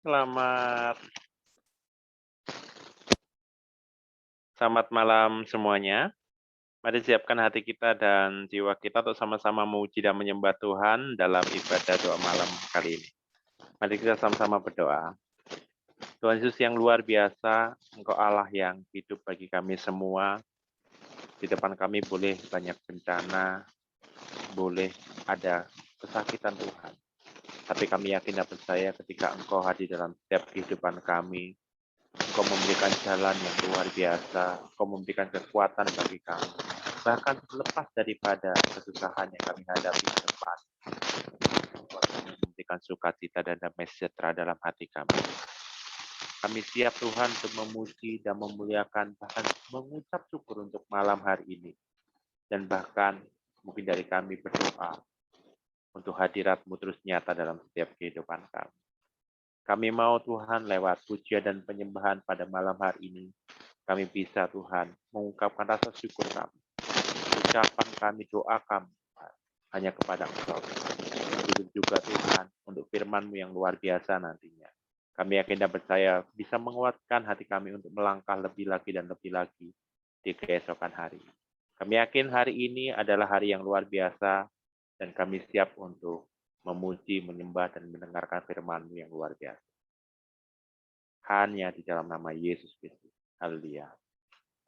selamat selamat malam semuanya. Mari siapkan hati kita dan jiwa kita untuk sama-sama memuji dan menyembah Tuhan dalam ibadah doa malam kali ini. Mari kita sama-sama berdoa. Tuhan Yesus yang luar biasa, Engkau Allah yang hidup bagi kami semua. Di depan kami boleh banyak bencana, boleh ada kesakitan Tuhan. Tapi kami yakin dan percaya ketika Engkau hadir dalam setiap kehidupan kami, Engkau memberikan jalan yang luar biasa, Engkau memberikan kekuatan bagi kami. Bahkan lepas daripada kesusahan yang kami hadapi ke depan, Engkau memberikan sukacita dan damai sejahtera dalam hati kami. Kami siap Tuhan untuk memuji dan memuliakan, bahkan mengucap syukur untuk malam hari ini. Dan bahkan mungkin dari kami berdoa untuk hadirat-Mu terus nyata dalam setiap kehidupan kami. Kami mau Tuhan lewat pujian dan penyembahan pada malam hari ini, kami bisa Tuhan mengungkapkan rasa syukur kami. Ucapan kami, doa kami hanya kepada Engkau. Begitu juga Tuhan untuk firman-Mu yang luar biasa nantinya. Kami yakin dan percaya bisa menguatkan hati kami untuk melangkah lebih lagi dan lebih lagi di keesokan hari. Kami yakin hari ini adalah hari yang luar biasa dan kami siap untuk memuji, menyembah, dan mendengarkan firman-Mu yang luar biasa. Hanya di dalam nama Yesus Kristus. Haleluya.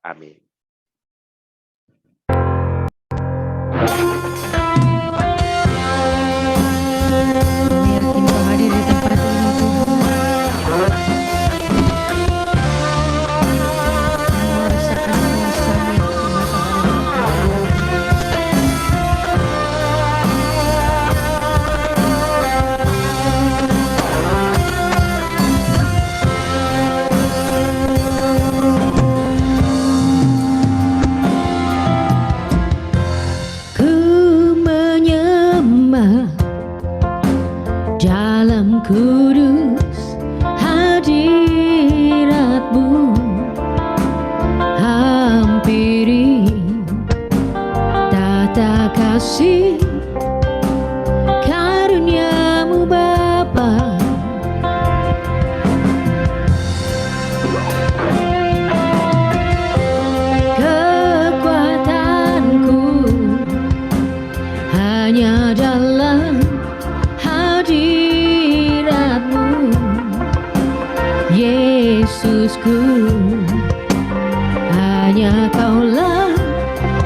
Amin. Kami yakin Kau hadir di tempat ini Tuhan. Kami merasakan kuasa-Mu yang dalam kudus hadirat-Mu, hampiri tata kasih karunia-Mu Bapa. Kekuatanku hanya dalam hadirat-Mu, Yesusku, hanya Kaulah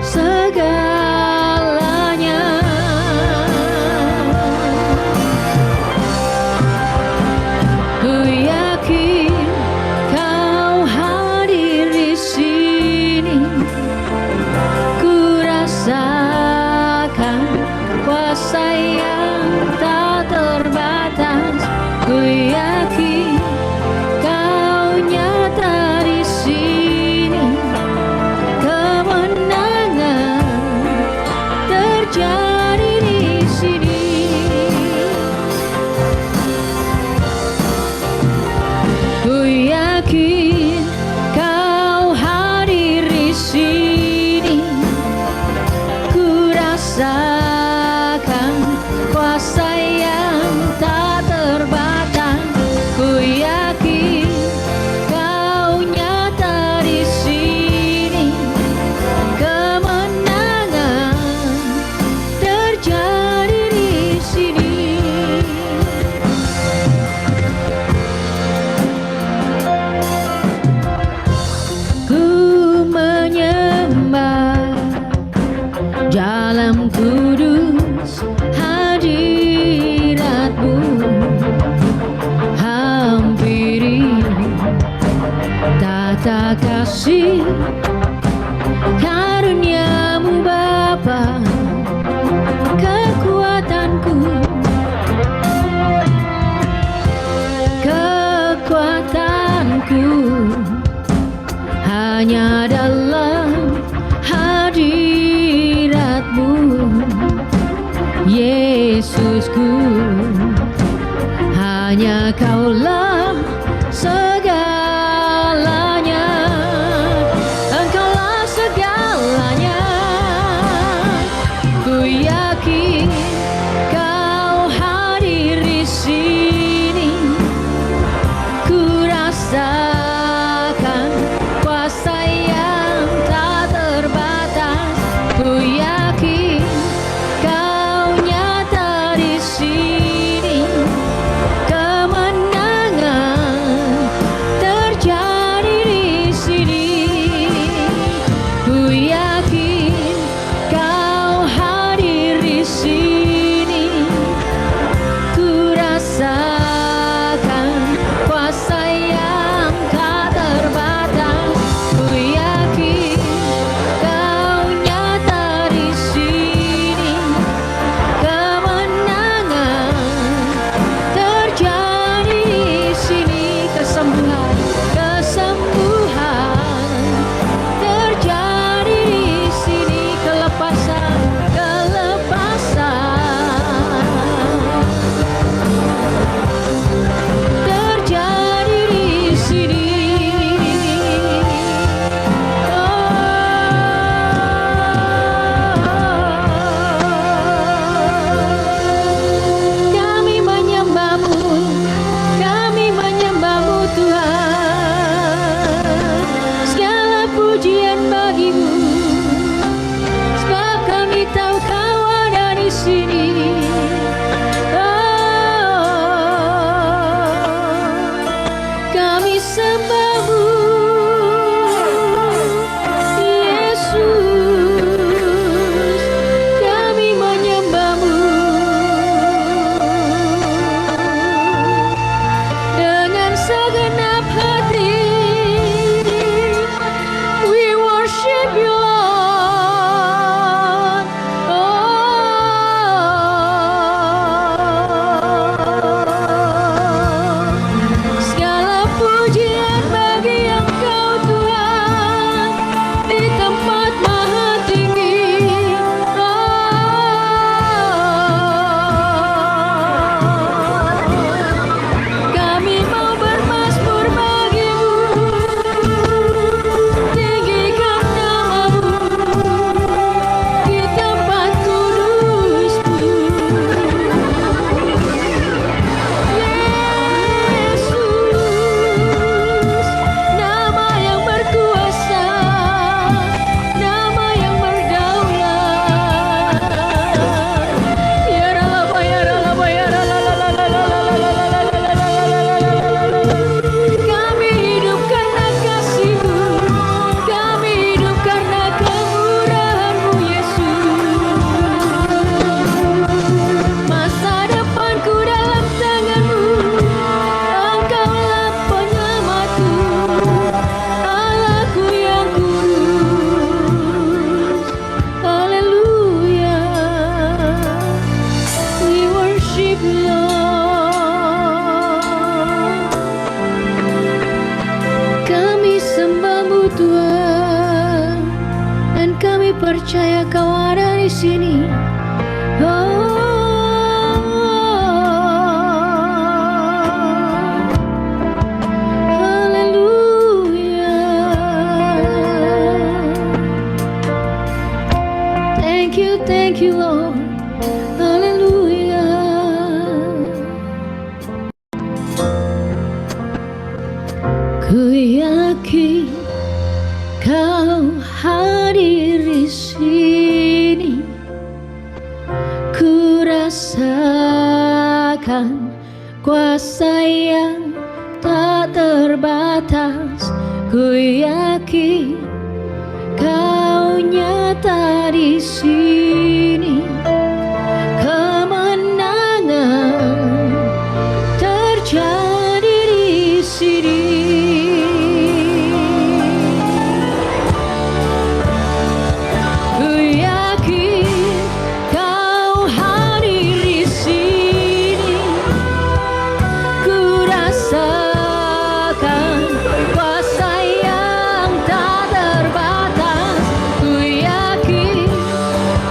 segalanya. Ku yakin Kau hadir di sini, ku rasakan kuasa yang tak terbatas. Ku yakin Kau nyata di sini, kemenangan terjadi di sini. Ku yakin Kau hadir di sini, ku rasakan kuasa yang tak terbatas. Ku yakin Kau nyata di sini, kemenangan terjadi di sini. Ku menyembah dalam kudus hadirat-Mu, hampiri tata kasih karunia-Mu Bapa. Kekuatanku hanya dalam hadirat-Mu, Yesusku. Hanya Kaulah segalanya, Engkaulah segalanya. Ku yakin Kau hadir di sini, sembahmu, Yesus, kami menyembahmu dengan segenap hati. We worship you, Lord. Segala pujian bagi Engkau Tuhan di tempat maha tinggi. Kami mau bermazmur bagimu, tinggikan namamu di tempat kudusmu. Yesus, nama yang berkuasa, nama yang berdaulat. Ya Rabb, ya Rabb, ya kami hidup karena kasih-Mu, kami hidup karena kemurahan-Mu, Yesus. Masa depanku dalam tangan-Mu, Engkaulah penyelamatku, Allahku yang kudus. Haleluya, we worship you, Lord. Kami sembah-Mu Tuhan, dan kami percaya Kau ada di sini. Hallelujah. Thank you, Lord. Hallelujah. Ku yakin Kau hadir di sini. Ku rasakan kuasa yang tak terbatas. Ku yakin Kau nyata di sini. Kemenangan terjadi di sini. Ku yakin Kau hadir di sini. Ku rasakan kuasa yang tak terbatas. Ku yakin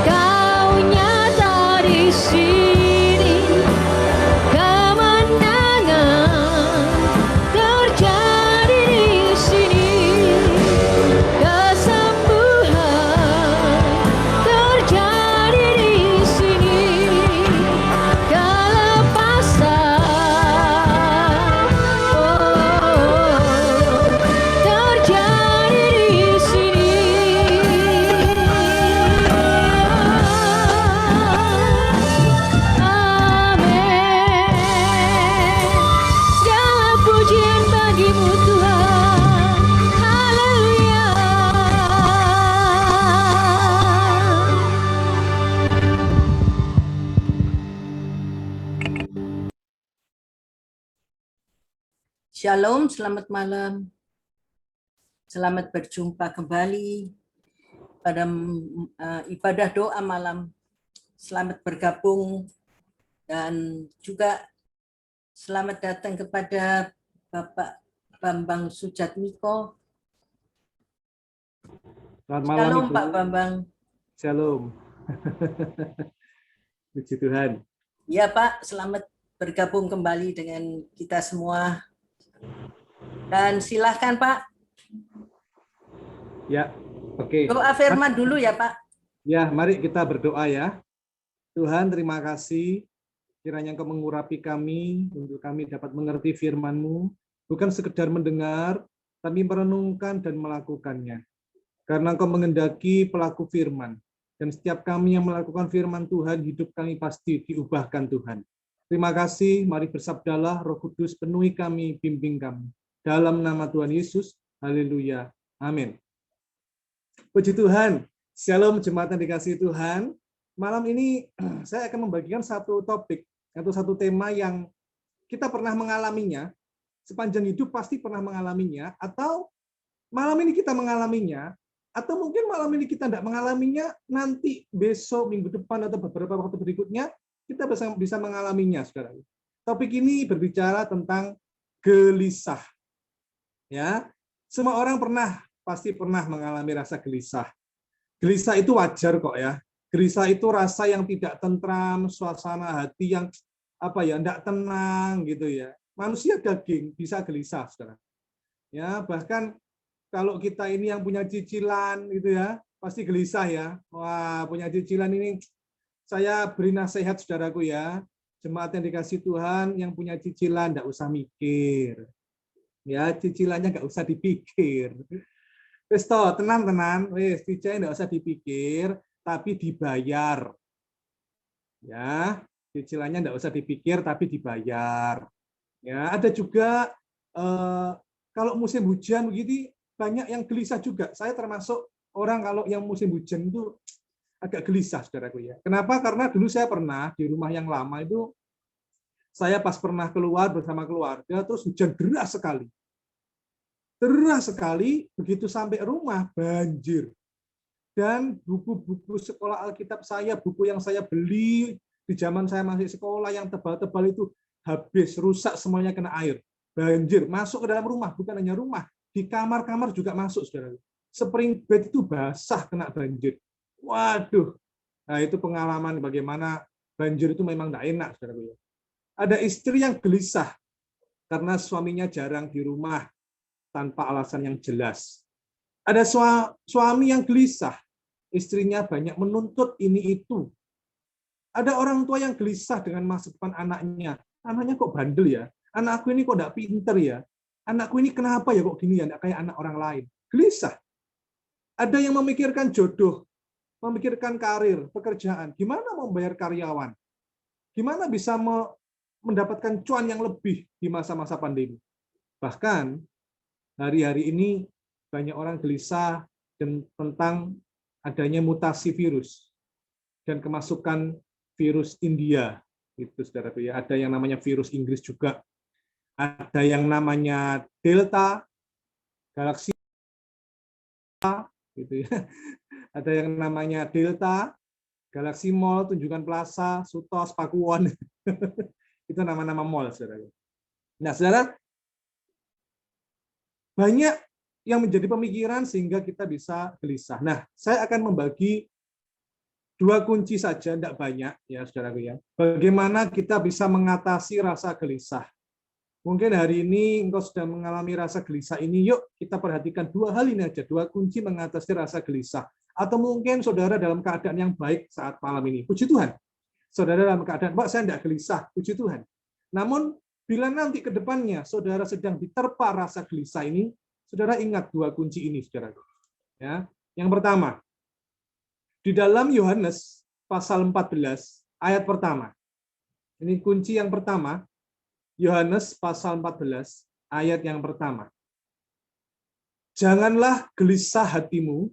Kau nyata di sini. Kemenangan terjadi di sini. Kesembuhan terjadi di sini. Kelepasan terjadi di sini. Amin. Segala pujian bagi-Mu Tuhan. Haleluya. Shalom, selamat malam. Selamat berjumpa kembali pada ibadah doa malam. Selamat bergabung dan juga selamat datang kepada Bapak Bambang Sujatmiko. Selamat malam, Shalom Ibu. Pak Bambang. Shalom. Puji Tuhan. Ya Pak, selamat bergabung kembali dengan kita semua. Dan silahkan Pak. Ya, oke. Doa firman dulu ya Pak. Ya, mari kita berdoa ya. Tuhan, terima kasih. Kiranya Engkau mengurapi kami, untuk kami dapat mengerti firman-Mu. Bukan sekedar mendengar, tapi merenungkan dan melakukannya. Karena Engkau mengendaki pelaku firman. Dan setiap kami yang melakukan firman Tuhan, hidup kami pasti diubahkan Tuhan. Terima kasih, mari bersabdalah, Roh Kudus penuhi kami, bimbing kami. Dalam nama Tuhan Yesus, haleluya. Amin. Puji Tuhan. Shalom jemaat yang dikasihi Tuhan. Malam ini saya akan membagikan satu topik atau satu tema yang kita pernah mengalaminya, sepanjang hidup pasti pernah mengalaminya, atau malam ini kita mengalaminya, atau mungkin malam ini kita tidak mengalaminya, nanti besok, minggu depan, atau beberapa waktu berikutnya, kita bisa mengalaminya, saudara. Topik ini berbicara tentang gelisah. Ya, semua orang pasti pernah mengalami rasa gelisah. Gelisah itu wajar kok ya. Gelisah itu rasa yang tidak tentram, suasana hati yang tidak tenang gitu ya. Manusia daging bisa gelisah, saudara. Ya, bahkan kalau kita ini yang punya cicilan gitu ya, pasti gelisah ya. Wah, punya cicilan ini, saya beri nasihat saudaraku ya. Jemaat yang dikasih Tuhan yang punya cicilan enggak usah mikir. Ya, cicilannya enggak usah dipikir. Wis toh, tenang, wis cicilannya enggak usah dipikir, tapi dibayar. Ya, cicilannya enggak usah dipikir tapi dibayar. Ya, ada juga kalau musim hujan begitu banyak yang gelisah juga. Saya termasuk orang kalau yang musim hujan itu agak gelisah, saudaraku ya. Kenapa? Karena dulu saya pernah di rumah yang lama itu, saya pas pernah keluar bersama keluarga, terus hujan deras sekali. Deras sekali, begitu sampai rumah, banjir. Dan buku-buku sekolah Alkitab saya, buku yang saya beli di zaman saya masih sekolah yang tebal-tebal itu, habis, rusak semuanya kena air. Banjir, masuk ke dalam rumah, bukan hanya rumah, di kamar-kamar juga masuk, saudara. Spring bed itu basah kena banjir. Waduh, nah itu pengalaman bagaimana banjir itu memang tidak enak, saudara. Ada istri yang gelisah karena suaminya jarang di rumah tanpa alasan yang jelas. Ada suami yang gelisah, istrinya banyak menuntut ini itu. Ada orang tua yang gelisah dengan masa depan anaknya. Anaknya kok bandel ya? Anakku ini kok tidak pinter ya? Anakku ini kenapa ya kok gini ya? Tidak kayak anak orang lain. Gelisah. Ada yang memikirkan jodoh, memikirkan karir, pekerjaan. Gimana mau membayar karyawan? Gimana bisa mendapatkan cuan yang lebih di masa-masa pandemi? Bahkan hari-hari ini banyak orang gelisah tentang adanya mutasi virus dan kemasukan virus India. Itu saudara ya. Ada yang namanya virus Inggris juga. Ada yang namanya Delta, Galaxy gitu ya. Ada yang namanya Delta, Galaxy Mall, Tunjungan Plaza, Sutos, Pakuwon. Itu nama-nama mall, saudara. Nah, saudara, banyak yang menjadi pemikiran sehingga kita bisa gelisah. Nah, saya akan membagi 2 kunci saja, tidak banyak, ya saudaraku ya. Bagaimana kita bisa mengatasi rasa gelisah. Mungkin hari ini engkau sudah mengalami rasa gelisah ini, yuk kita perhatikan 2 hal ini aja, 2 kunci mengatasi rasa gelisah. Atau mungkin saudara dalam keadaan yang baik saat malam ini. Puji Tuhan. Saudara dalam keadaan, Pak, saya tidak gelisah. Puji Tuhan. Namun, bila nanti ke depannya saudara sedang diterpa rasa gelisah ini, saudara ingat 2 kunci ini, saudara. Ya. Yang pertama, di dalam Yohanes pasal 14 ayat pertama. Ini kunci yang pertama. Yohanes pasal 14 ayat yang pertama. Janganlah gelisah hatimu,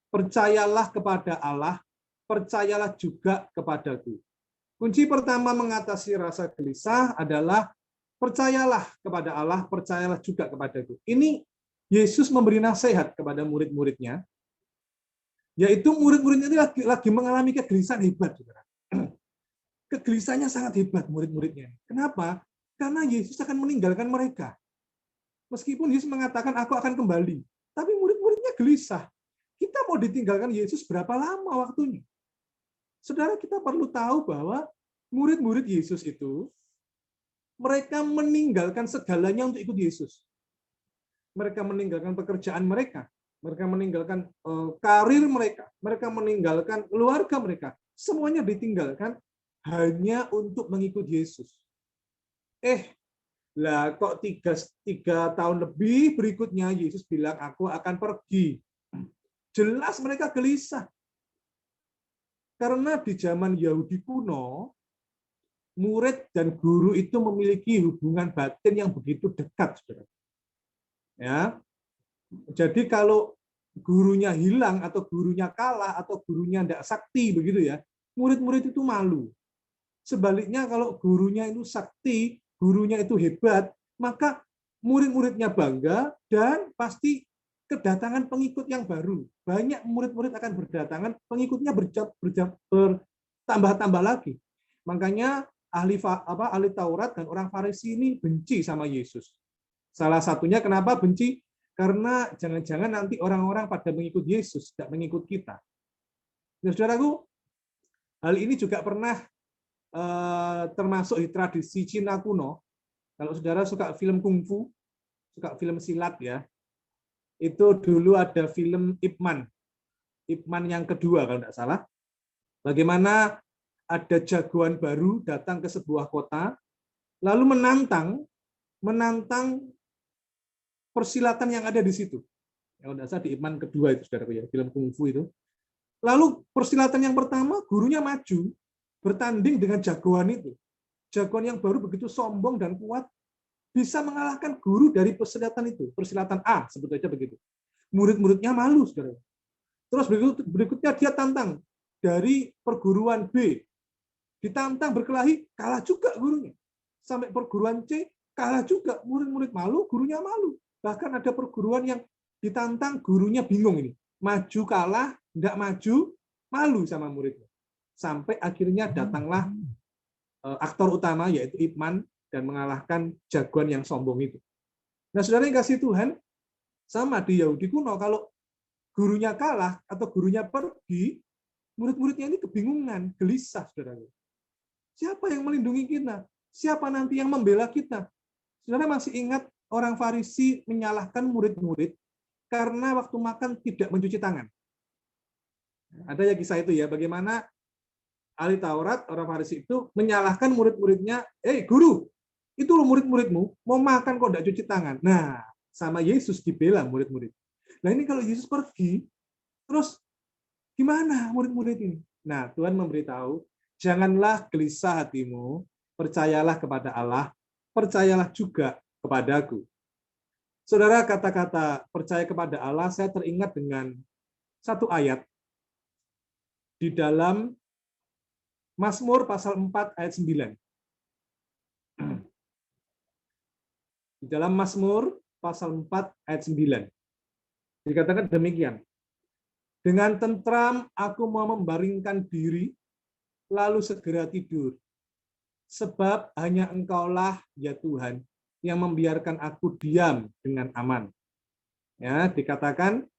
percayalah kepada Allah, percayalah juga kepadaku. Kunci pertama mengatasi rasa gelisah adalah percayalah kepada Allah, percayalah juga kepadaku. Ini Yesus memberi nasihat kepada murid-muridnya, yaitu murid-muridnya ini lagi mengalami kegelisahan hebat. Kegelisahannya sangat hebat murid-muridnya. Kenapa? Karena Yesus akan meninggalkan mereka. Meskipun Yesus mengatakan, aku akan kembali. Tapi murid-muridnya gelisah. Kita mau ditinggalkan Yesus berapa lama waktunya? Saudara, kita perlu tahu bahwa murid-murid Yesus itu, mereka meninggalkan segalanya untuk ikut Yesus. Mereka meninggalkan pekerjaan mereka. Mereka meninggalkan karir mereka. Mereka meninggalkan keluarga mereka. Semuanya ditinggalkan hanya untuk mengikut Yesus. Lah kok 3 tahun lebih berikutnya Yesus bilang, aku akan pergi. Jelas mereka gelisah. Karena di zaman Yahudi kuno, murid dan guru itu memiliki hubungan batin yang begitu dekat, saudara. Ya. Jadi kalau gurunya hilang atau gurunya kalah atau gurunya tidak sakti begitu ya, murid-murid itu malu. Sebaliknya kalau gurunya itu sakti, gurunya itu hebat, maka murid-muridnya bangga dan pasti kedatangan pengikut yang baru. Banyak murid-murid akan berdatangan, pengikutnya bertambah-tambah lagi. Makanya ahli Taurat dan orang Farisi ini benci sama Yesus. Salah satunya kenapa benci? Karena jangan-jangan nanti orang-orang pada mengikut Yesus, tidak mengikut kita. Nah, saudaraku, hal ini juga pernah termasuk di tradisi Cina kuno. Kalau saudara suka film kungfu, suka film silat ya, itu dulu ada film Ip Man. Ip Man yang kedua kalau tidak salah. Bagaimana ada jagoan baru datang ke sebuah kota, lalu menantang persilatan yang ada di situ. Kalau tidak salah di Ip Man kedua itu, saudara ya, film kungfu itu. Lalu persilatan yang pertama, gurunya maju, bertanding dengan jagoan itu. Jagoan yang baru begitu sombong dan kuat, bisa mengalahkan guru dari persilatan itu. Persilatan A, sebut aja begitu. Murid-muridnya malu, saudara. Terus berikutnya dia tantang dari perguruan B. Ditantang berkelahi, kalah juga gurunya. Sampai perguruan C, kalah juga. Murid-murid malu, gurunya malu. Bahkan ada perguruan yang ditantang, gurunya bingung ini. Maju kalah, nggak maju, malu sama muridnya. Sampai akhirnya datanglah aktor utama, yaitu Ip Man, dan mengalahkan jagoan yang sombong itu. Nah, saudara yang kasih Tuhan, sama di Yahudi kuno, kalau gurunya kalah atau gurunya pergi, murid-muridnya ini kebingungan, gelisah, saudara. Siapa yang melindungi kita? Siapa nanti yang membela kita? Saudara masih ingat orang Farisi menyalahkan murid-murid karena waktu makan tidak mencuci tangan. Ada ya kisah itu ya, bagaimana ahli Taurat, orang Farisi itu menyalahkan murid-muridnya, guru, itu loh murid-muridmu, mau makan kok tidak cuci tangan. Nah, sama Yesus dibela murid-murid. Nah ini kalau Yesus pergi, terus gimana murid-murid ini? Nah, Tuhan memberitahu, janganlah gelisah hatimu, percayalah kepada Allah, percayalah juga kepadaku. Saudara, kata-kata percaya kepada Allah, saya teringat dengan satu ayat di dalam Mazmur pasal 4 ayat 9. Di dalam Mazmur pasal 4 ayat 9. Dikatakan demikian. Dengan tentram aku mau membaringkan diri, lalu segera tidur. Sebab hanya Engkaulah, ya Tuhan, yang membiarkan aku diam dengan aman. Ya, dikatakan,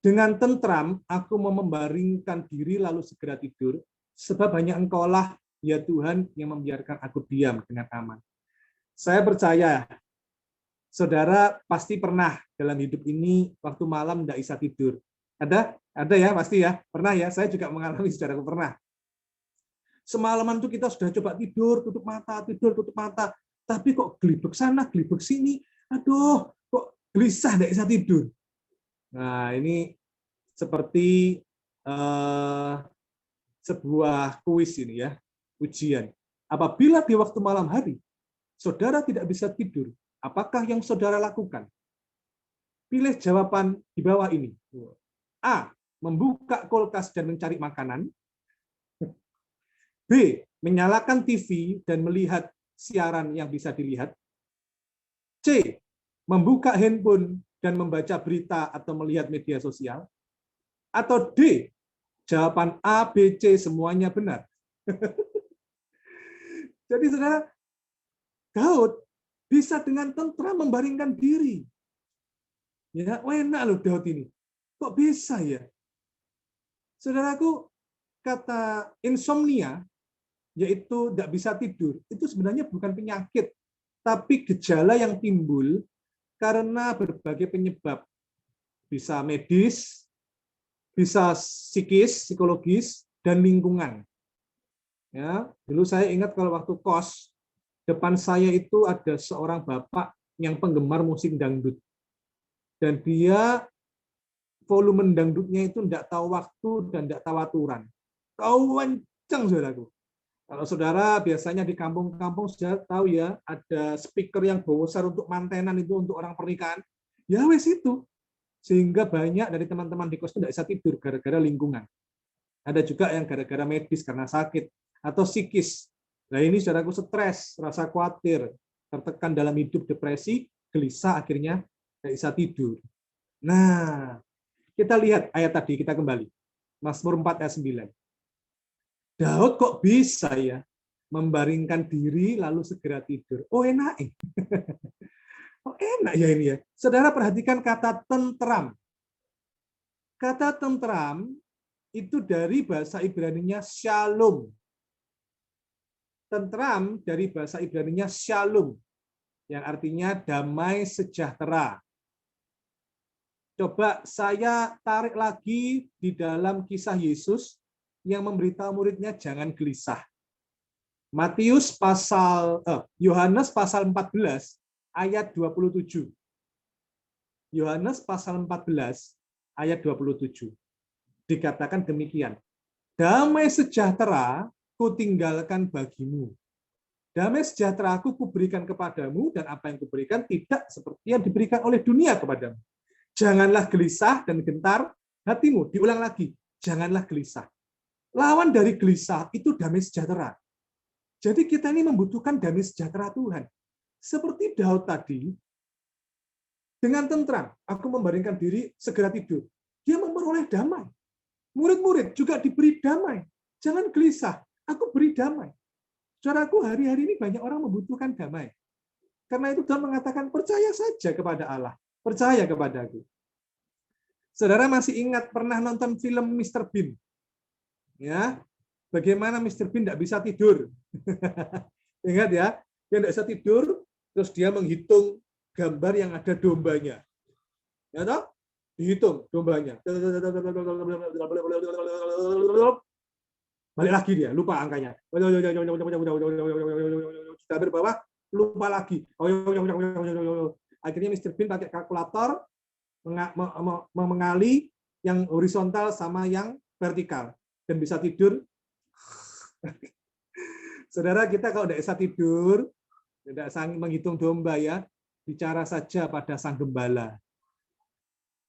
dengan tentram aku mau membaringkan diri, lalu segera tidur. Sebab hanya Engkaulah, ya Tuhan, yang membiarkan aku diam dengan aman. Saya percaya, saudara pasti pernah dalam hidup ini, waktu malam tidak bisa tidur. Ada ya, pasti ya. Pernah ya, saya juga mengalami, saudaraku pernah. Semalaman itu kita sudah coba tidur, tutup mata. Tapi kok gelibek sana, gelibek sini. Aduh, kok gelisah, tidak bisa tidur. Nah, ini seperti sebuah kuis ini ya, ujian. Apabila di waktu malam hari, saudara tidak bisa tidur, apakah yang saudara lakukan? Pilih jawaban di bawah ini. A. Membuka kulkas dan mencari makanan. B. Menyalakan TV dan melihat siaran yang bisa dilihat. C. Membuka handphone dan membaca berita atau melihat media sosial. Atau D. Jawaban A, B, C semuanya benar. Jadi saudara, Daud bisa dengan tentram membaringkan diri. Ya, enak loh Daud ini. Kok bisa ya? Saudaraku, kata insomnia, yaitu tidak bisa tidur, itu sebenarnya bukan penyakit, tapi gejala yang timbul karena berbagai penyebab. Bisa medis, bisa psikis, psikologis, dan lingkungan. Ya, dulu saya ingat kalau waktu kos, depan saya itu ada seorang bapak yang penggemar musik dangdut. Dan dia volume dangdutnya itu tidak tahu waktu dan tidak tahu aturan. Tahu kencang, saudaraku. Kalau saudara biasanya di kampung-kampung sudah tahu ya, ada speaker yang besar untuk mantenan itu untuk orang pernikahan. Ya wes itu. Sehingga banyak dari teman-teman di kos itu tidak bisa tidur gara-gara lingkungan. Ada juga yang gara-gara medis karena sakit atau psikis. Nah ini saudaraku stres, rasa khawatir, tertekan dalam hidup, depresi, gelisah, akhirnya tidak bisa tidur. Nah, kita lihat ayat tadi, kita kembali. Mazmur 4 ayat 9. Daud kok bisa ya membaringkan diri lalu segera tidur. Oh enak. Oh enak ya ini ya. Saudara perhatikan kata tentram. Kata tentram itu dari bahasa Ibrani-nya shalom. Tentram dari bahasa Ibrani-nya shalom, yang artinya damai sejahtera. Coba saya tarik lagi di dalam kisah Yesus yang memberitahu muridnya jangan gelisah. Yohanes pasal 14 ayat 27. Yohanes pasal 14 ayat 27. Dikatakan demikian. Damai sejahtera kutinggalkan bagimu. Damai sejahtera aku kuberikan kepadamu, dan apa yang kuberikan tidak seperti yang diberikan oleh dunia kepadamu. Janganlah gelisah dan gentar hatimu. Diulang lagi, janganlah gelisah. Lawan dari gelisah itu damai sejahtera. Jadi kita ini membutuhkan damai sejahtera Tuhan. Seperti Daud tadi, dengan tentram, aku membaringkan diri, segera tidur. Dia memperoleh damai. Murid-murid juga diberi damai. Jangan gelisah, aku beri damai. Saudaraku, hari-hari ini banyak orang membutuhkan damai. Karena itu Tuhan mengatakan, percaya saja kepada Allah. Percaya kepadaku. Saudara masih ingat pernah nonton film Mr. Bean? Ya, bagaimana Mr. Bean tidak bisa tidur? Ingat ya, dia tidak bisa tidur, terus dia menghitung gambar yang ada dombanya. Ya toh? Dihitung dombanya. Balik lagi dia, lupa angkanya. Sudah berbawah, lupa lagi. Akhirnya Mr. Bean pakai kalkulator mengali yang horizontal sama yang vertikal dan bisa tidur. Saudara, kita kalau tidak bisa tidur, tidak sanggup menghitung domba ya, bicara saja pada sang gembala.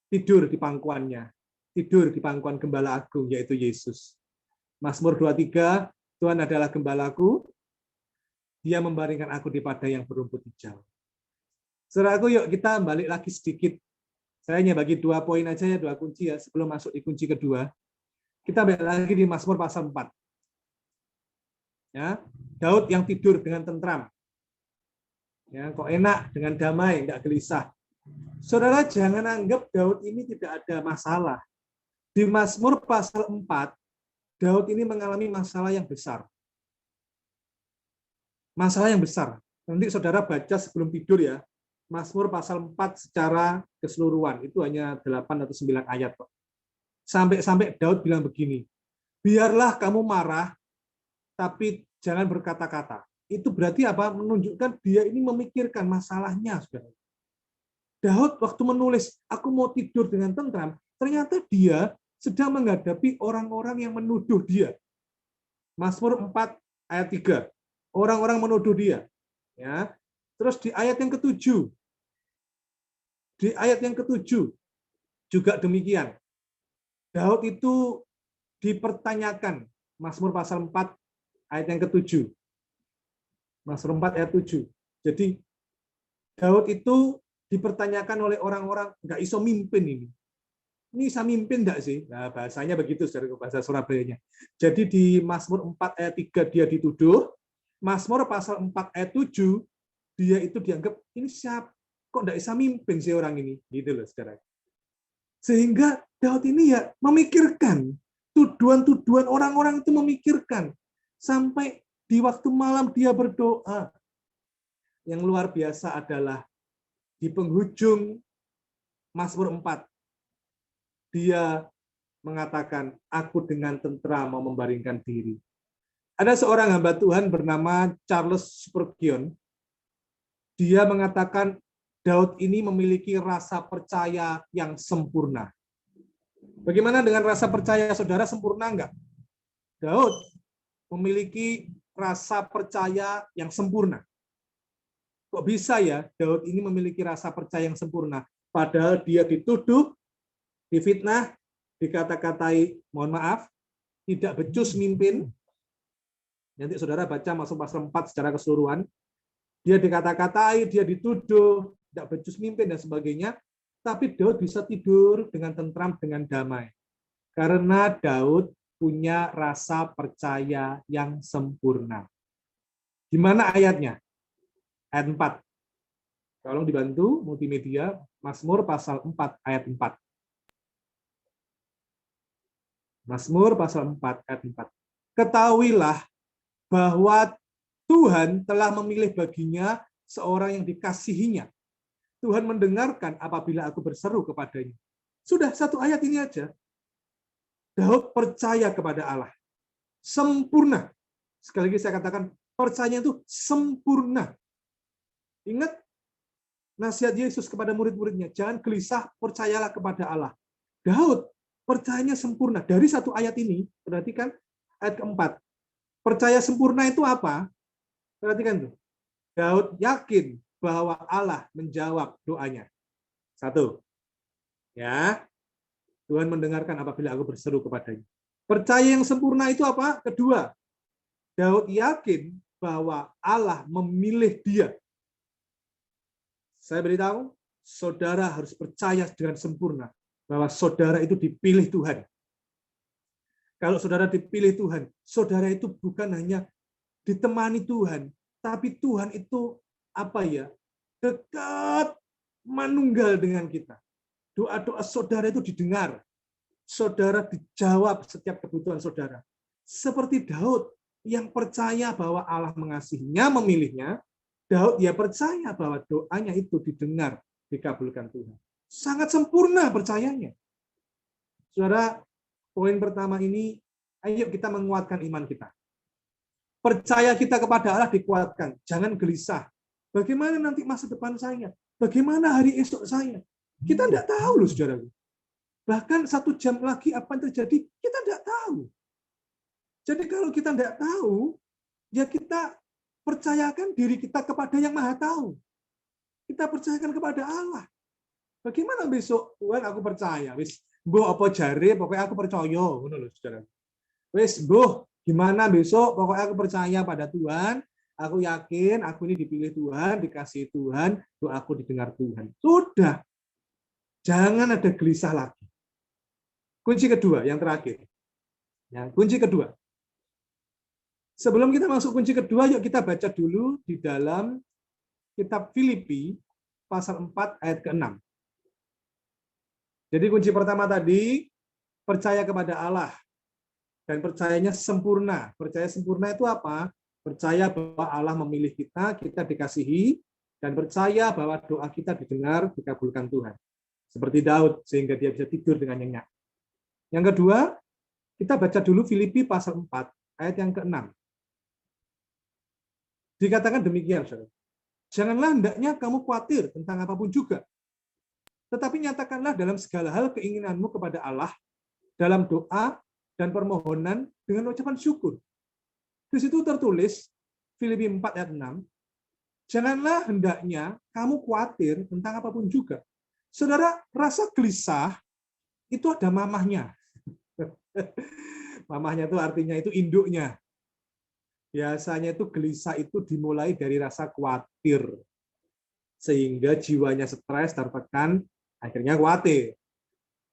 Tidur di pangkuannya, tidur di pangkuan gembala agung, yaitu Yesus. Mazmur 23, Tuhan adalah gembalaku, dia membaringkan aku di padang yang berumput hijau. Saudaraku, yuk kita balik lagi sedikit. Saya hanya bagi 2 poin aja ya, 2 kunci ya, sebelum masuk di kunci kedua. Kita balik lagi di Mazmur pasal 4. Ya, Daud yang tidur dengan tentram. Ya, kok enak dengan damai, enggak gelisah. Saudara, jangan anggap Daud ini tidak ada masalah. Di Mazmur pasal 4, Daud ini mengalami masalah yang besar. Masalah yang besar. Nanti saudara baca sebelum tidur ya. Mazmur pasal 4 secara keseluruhan. Itu hanya 8 atau 9 ayat kok. Sampai-sampai Daud bilang begini, biarlah kamu marah, tapi jangan berkata-kata. Itu berarti apa? Menunjukkan dia ini memikirkan masalahnya, saudara. Daud waktu menulis, aku mau tidur dengan tentram, ternyata dia sedang menghadapi orang-orang yang menuduh dia. Mazmur 4 ayat 3. Orang-orang menuduh dia. Ya. Terus di ayat yang ke-7. Di ayat yang ke-7 juga demikian. Daud itu dipertanyakan. Mazmur pasal 4 ayat yang ke-7. Mazmur 4 ayat 7. Jadi Daud itu dipertanyakan oleh orang-orang, nggak iso mimpin ini. Ini bisa mimpin enggak sih? Nah, bahasanya begitu secara bahasa Surabayanya. Jadi di Mazmur 4 ayat 3 dia dituduh, Mazmur pasal 4 ayat 7 dia itu dianggap ini siapa? Kok enggak bisa mimpin sih orang ini? Gitu loh, Saudara. Sehingga Daud ini ya memikirkan tuduhan-tuduhan orang-orang itu, memikirkan sampai di waktu malam dia berdoa. Yang luar biasa adalah di penghujung Mazmur 4 dia mengatakan, aku dengan tentram mau membaringkan diri. Ada seorang hamba Tuhan bernama Charles Spurgeon. Dia mengatakan Daud ini memiliki rasa percaya yang sempurna. Bagaimana dengan rasa percaya saudara, sempurna enggak? Daud memiliki rasa percaya yang sempurna. Kok bisa ya Daud ini memiliki rasa percaya yang sempurna? Padahal dia dituduh, difitnah, dikata-katai, mohon maaf, tidak becus mimpin. Nanti saudara baca masuk pasal 4 secara keseluruhan. Dia dikata-katai, dia dituduh, tidak becus mimpin dan sebagainya. Tapi Daud bisa tidur dengan tentram, dengan damai. Karena Daud punya rasa percaya yang sempurna. Gimana ayatnya? Ayat 4. Tolong dibantu multimedia, Mazmur pasal 4 ayat 4. Mazmur pasal 4 ayat 4. Ketahuilah bahwa Tuhan telah memilih baginya seorang yang dikasihinya. Tuhan mendengarkan apabila aku berseru kepadanya. Sudah satu ayat ini aja. Daud percaya kepada Allah. Sempurna. Sekali lagi saya katakan, percaya itu sempurna. Ingat nasihat Yesus kepada murid-muridnya, jangan gelisah, percayalah kepada Allah. Daud percayanya sempurna. Dari satu ayat ini, perhatikan ayat keempat. Percaya sempurna itu apa? Perhatikan tuh. Daud yakin bahwa Allah menjawab doanya. Satu. Ya. Tuhan mendengarkan apabila aku berseru kepadanya. Percaya yang sempurna itu apa? Kedua. Daud yakin bahwa Allah memilih dia. Saya beritahu, saudara harus percaya dengan sempurna bahwa saudara itu dipilih Tuhan. Kalau saudara dipilih Tuhan, saudara itu bukan hanya ditemani Tuhan, tapi Tuhan itu dekat manunggal dengan kita. Doa-doa saudara itu didengar. Saudara dijawab setiap kebutuhan saudara. Seperti Daud yang percaya bahwa Allah mengasihinya, memilihnya, Daud ya percaya bahwa doanya itu didengar, dikabulkan Tuhan. Sangat sempurna percayanya. Saudara, poin pertama ini, ayo kita menguatkan iman kita. Percaya kita kepada Allah dikuatkan. Jangan gelisah. Bagaimana nanti masa depan saya? Bagaimana hari esok saya? Kita tidak tahu loh, saudara. Bahkan 1 jam lagi apa yang terjadi, kita tidak tahu. Jadi kalau kita tidak tahu, ya kita percayakan diri kita kepada yang Maha Tahu. Kita percayakan kepada Allah. Bagaimana besok? Tuhan, aku percaya. Wis, mbuh apa jare, pokoknya aku percaya. Ngono lho, saudara. Wis, mbuh, gimana besok? Pokoknya aku percaya pada Tuhan. Aku yakin aku ini dipilih Tuhan, dikasihi Tuhan, doaku didengar Tuhan. Sudah. Jangan ada gelisah lagi. Kunci kedua, yang terakhir. Ya, kunci kedua. Sebelum kita masuk kunci kedua, yuk kita baca dulu di dalam kitab Filipi, pasal 4, ayat ke-6. Jadi kunci pertama tadi, percaya kepada Allah. Dan percayanya sempurna. Percaya sempurna itu apa? Percaya bahwa Allah memilih kita, kita dikasihi, dan percaya bahwa doa kita didengar, dikabulkan Tuhan. Seperti Daud, sehingga dia bisa tidur dengan nyenyak. Yang kedua, kita baca dulu Filipi pasal 4, ayat yang ke-6. Dikatakan demikian, saudara. Janganlah hendaknya kamu khawatir tentang apapun juga. Tetapi nyatakanlah dalam segala hal keinginanmu kepada Allah, dalam doa dan permohonan dengan ucapan syukur. Di situ tertulis, Filipi 4 ayat 6, janganlah hendaknya kamu khawatir tentang apapun juga. Saudara, rasa gelisah itu ada mamahnya. Mamahnya itu artinya itu induknya. Biasanya itu gelisah itu dimulai dari rasa khawatir. Sehingga jiwanya stres, tertekan, akhirnya khawatir.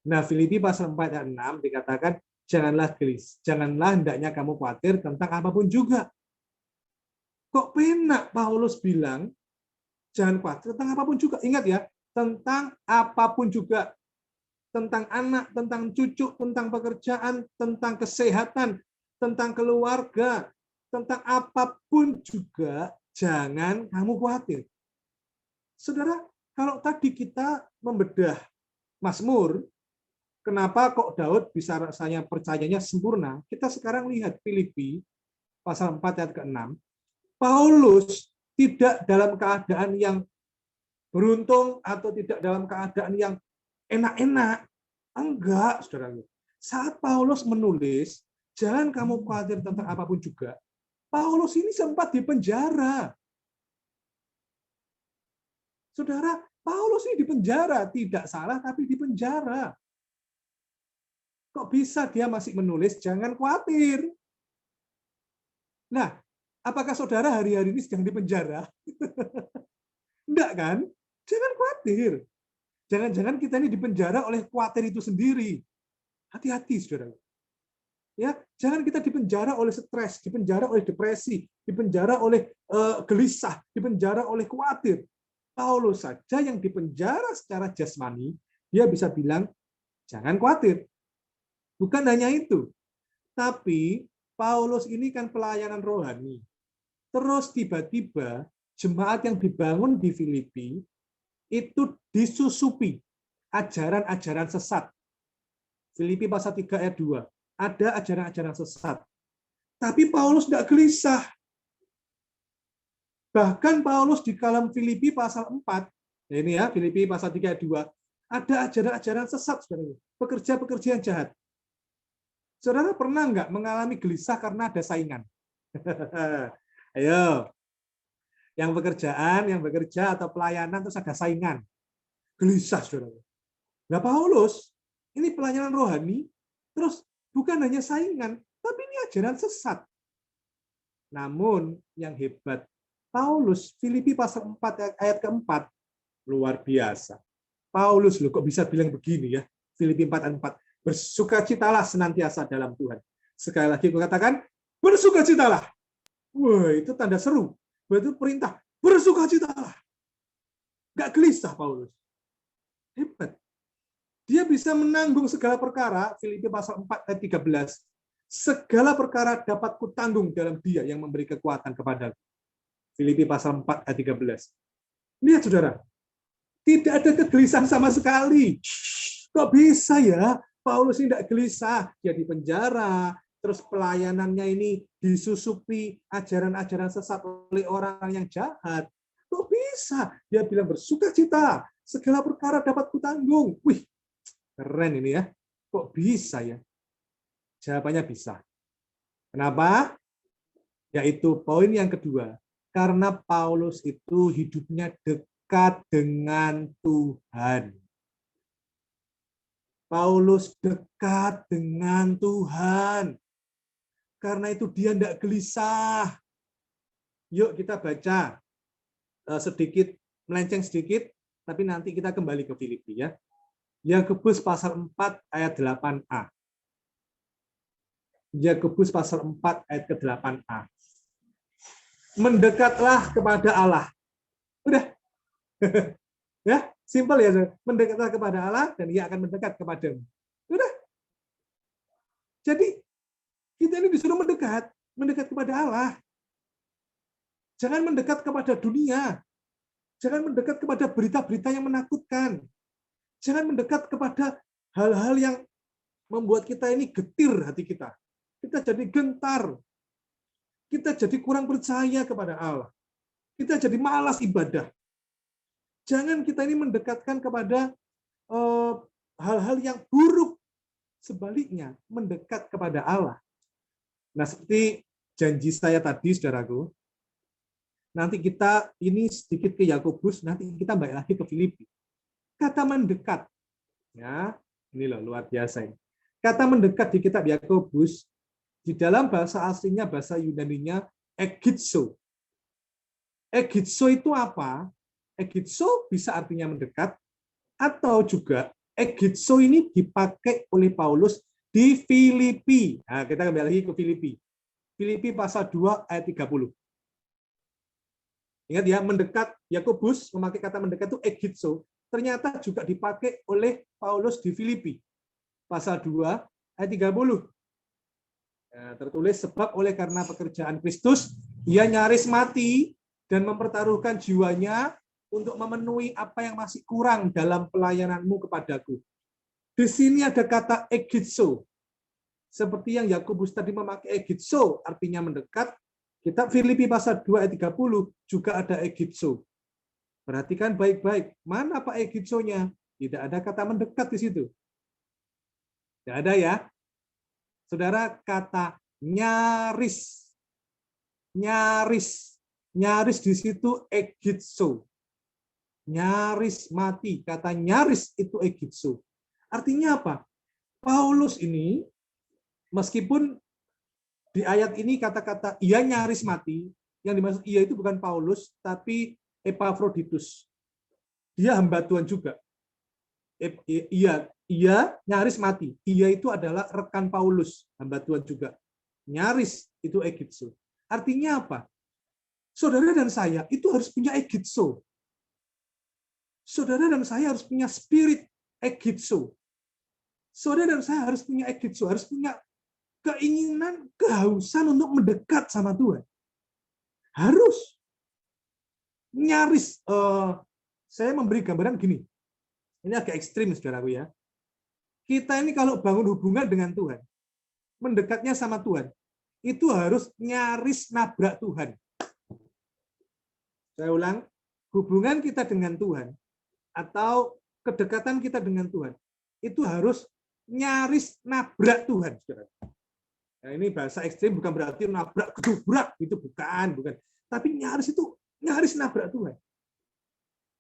Nah, Filipi pasal 4 ayat 6 dikatakan, janganlah hendaknya kamu khawatir tentang apapun juga. Kok penak Paulus bilang, jangan khawatir tentang apapun juga. Ingat ya, tentang apapun juga. Tentang anak, tentang cucu, tentang pekerjaan, tentang kesehatan, tentang keluarga, tentang apapun juga, jangan kamu khawatir. Saudara, kalau tadi kita membedah Mazmur, kenapa kok Daud bisa rasanya percayanya sempurna? Kita sekarang lihat Filipi pasal 4 ayat ke-6. Paulus tidak dalam keadaan yang beruntung atau tidak dalam keadaan yang enak-enak. Enggak, saudara. Saat Paulus menulis, jangan kamu khawatir tentang apapun juga, Paulus ini sempat dipenjara. Saudara, Paulus ini dipenjara, tidak salah tapi dipenjara. Kok bisa dia masih menulis? Jangan khawatir. Nah, apakah saudara hari-hari ini sedang dipenjara? Enggak kan? Jangan khawatir. Jangan-jangan kita ini dipenjara oleh khawatir itu sendiri. Hati-hati, saudara. Ya, jangan kita dipenjara oleh stres, dipenjara oleh depresi, dipenjara oleh gelisah, dipenjara oleh khawatir. Paulus saja yang dipenjara secara jasmani, dia bisa bilang, jangan khawatir. Bukan hanya itu, tapi Paulus ini kan pelayanan rohani. Terus tiba-tiba jemaat yang dibangun di Filipi itu disusupi ajaran-ajaran sesat. Filipi pasal 3 ayat 2. Ada ajaran-ajaran sesat. Tapi Paulus tidak gelisah. Bahkan Paulus di dalam Filipi pasal 4, ini ya, Filipi pasal 3 ayat 2, ada ajaran-ajaran sesat, saudara. Pekerja-pekerja yang jahat. Saudara pernah nggak mengalami gelisah karena ada saingan? Ayo. Yang bekerja atau pelayanan terus ada saingan. Gelisah, saudara. Nah, Paulus, ini pelayanan rohani, terus bukan hanya saingan, tapi ini ajaran sesat. Namun yang hebat, Paulus, Filipi pasal 4 ayat keempat, luar biasa. Paulus loh kok bisa bilang begini ya, Filipi 4 ayat 4, bersukacitalah senantiasa dalam Tuhan. Sekali lagi aku katakan, bersukacitalah. Wah, itu tanda seru. Itu perintah, bersukacitalah. Nggak gelisah Paulus. Hebat. Dia bisa menanggung segala perkara, Filipi pasal 4 ayat 13. Segala perkara dapat kutanggung dalam Dia yang memberi kekuatan kepadaku. Filipi pasal 4 ayat 13. Lihat saudara, tidak ada kegelisahan sama sekali. Kok bisa ya Paulus ini tidak gelisah? Dia di penjara, terus pelayanannya ini disusupi ajaran-ajaran sesat oleh orang yang jahat. Kok bisa? Dia bilang bersukacita, segala perkara dapat kutanggung. Wih, keren ini ya. Kok bisa ya? Jawabannya bisa. Kenapa? Yaitu poin yang kedua. Karena Paulus itu hidupnya dekat dengan Tuhan. Paulus dekat dengan Tuhan. Karena itu dia tidak gelisah. Yuk kita baca sedikit, melenceng sedikit, tapi nanti kita kembali ke Filipi ya. Yakobus pasal 4 ayat 8a. Yakobus pasal 4 ayat ke-8a. Mendekatlah kepada Allah. Udah. Ya, simpel ya. Mendekatlah kepada Allah dan Ia akan mendekat kepadamu. Udah. Jadi kita ini disuruh mendekat kepada Allah. Jangan mendekat kepada dunia. Jangan mendekat kepada berita-berita yang menakutkan. Jangan mendekat kepada hal-hal yang membuat kita ini getir hati kita. Kita jadi gentar. Kita jadi kurang percaya kepada Allah. Kita jadi malas ibadah. Jangan kita ini mendekatkan kepada hal-hal yang buruk. Sebaliknya, mendekat kepada Allah. Nah, seperti janji saya tadi, saudaraku, nanti kita ini sedikit ke Yakobus, nanti kita balik lagi ke Filipi. Kata mendekat, ya, ini loh luar biasa ini. Kata mendekat di kitab Yakobus, di dalam bahasa aslinya, bahasa Yunaninya, egitso. Egitso itu apa? Egitso bisa artinya mendekat, atau juga egitso ini dipakai oleh Paulus di Filipi. Nah, kita kembali lagi ke Filipi. Filipi pasal 2 ayat 30. Ingat ya, mendekat, Yakobus memakai kata mendekat itu egitso. Ternyata juga dipakai oleh Paulus di Filipi. Pasal 2 ayat 30. Nah, tertulis, sebab oleh karena pekerjaan Kristus, ia nyaris mati dan mempertaruhkan jiwanya untuk memenuhi apa yang masih kurang dalam pelayananmu kepadaku. Di sini ada kata egitso. Seperti yang Yakobus tadi memakai egitso, artinya mendekat. Kitab Filipi pasal 2 ayat 30 juga ada egitso. Perhatikan baik-baik. Mana Pak egitsonya? Tidak ada kata mendekat di situ. Tidak ada ya. Saudara, kata nyaris. Nyaris. Nyaris di situ egitso. nyaris mati. Kata nyaris itu egipso. Artinya apa? Paulus ini, meskipun di ayat ini kata-kata ia nyaris mati, yang dimaksud ia itu bukan Paulus, tapi Epafroditus. Dia hamba Tuhan juga. Ia nyaris mati. Ia itu adalah rekan Paulus, hamba Tuhan juga. Nyaris itu egipso. Artinya apa? Saudara dan saya itu harus punya egipso. Saudara dan saya harus punya spirit egipso. Saudara dan saya harus punya egipso, harus punya keinginan, kehausan untuk mendekat sama Tuhan. Harus. Nyaris. Saya memberi gambaran gini. Ini agak ekstrim, saudaraku ya. Kita ini kalau bangun hubungan dengan Tuhan, mendekatnya sama Tuhan, itu harus nyaris nabrak Tuhan. Saya ulang, hubungan kita dengan Tuhan, atau kedekatan kita dengan Tuhan, itu harus nyaris nabrak Tuhan. Saudara. Nah, ini bahasa ekstrim bukan berarti nabrak, kedubrak, itu bukan. Tapi nyaris itu, nyaris nabrak Tuhan.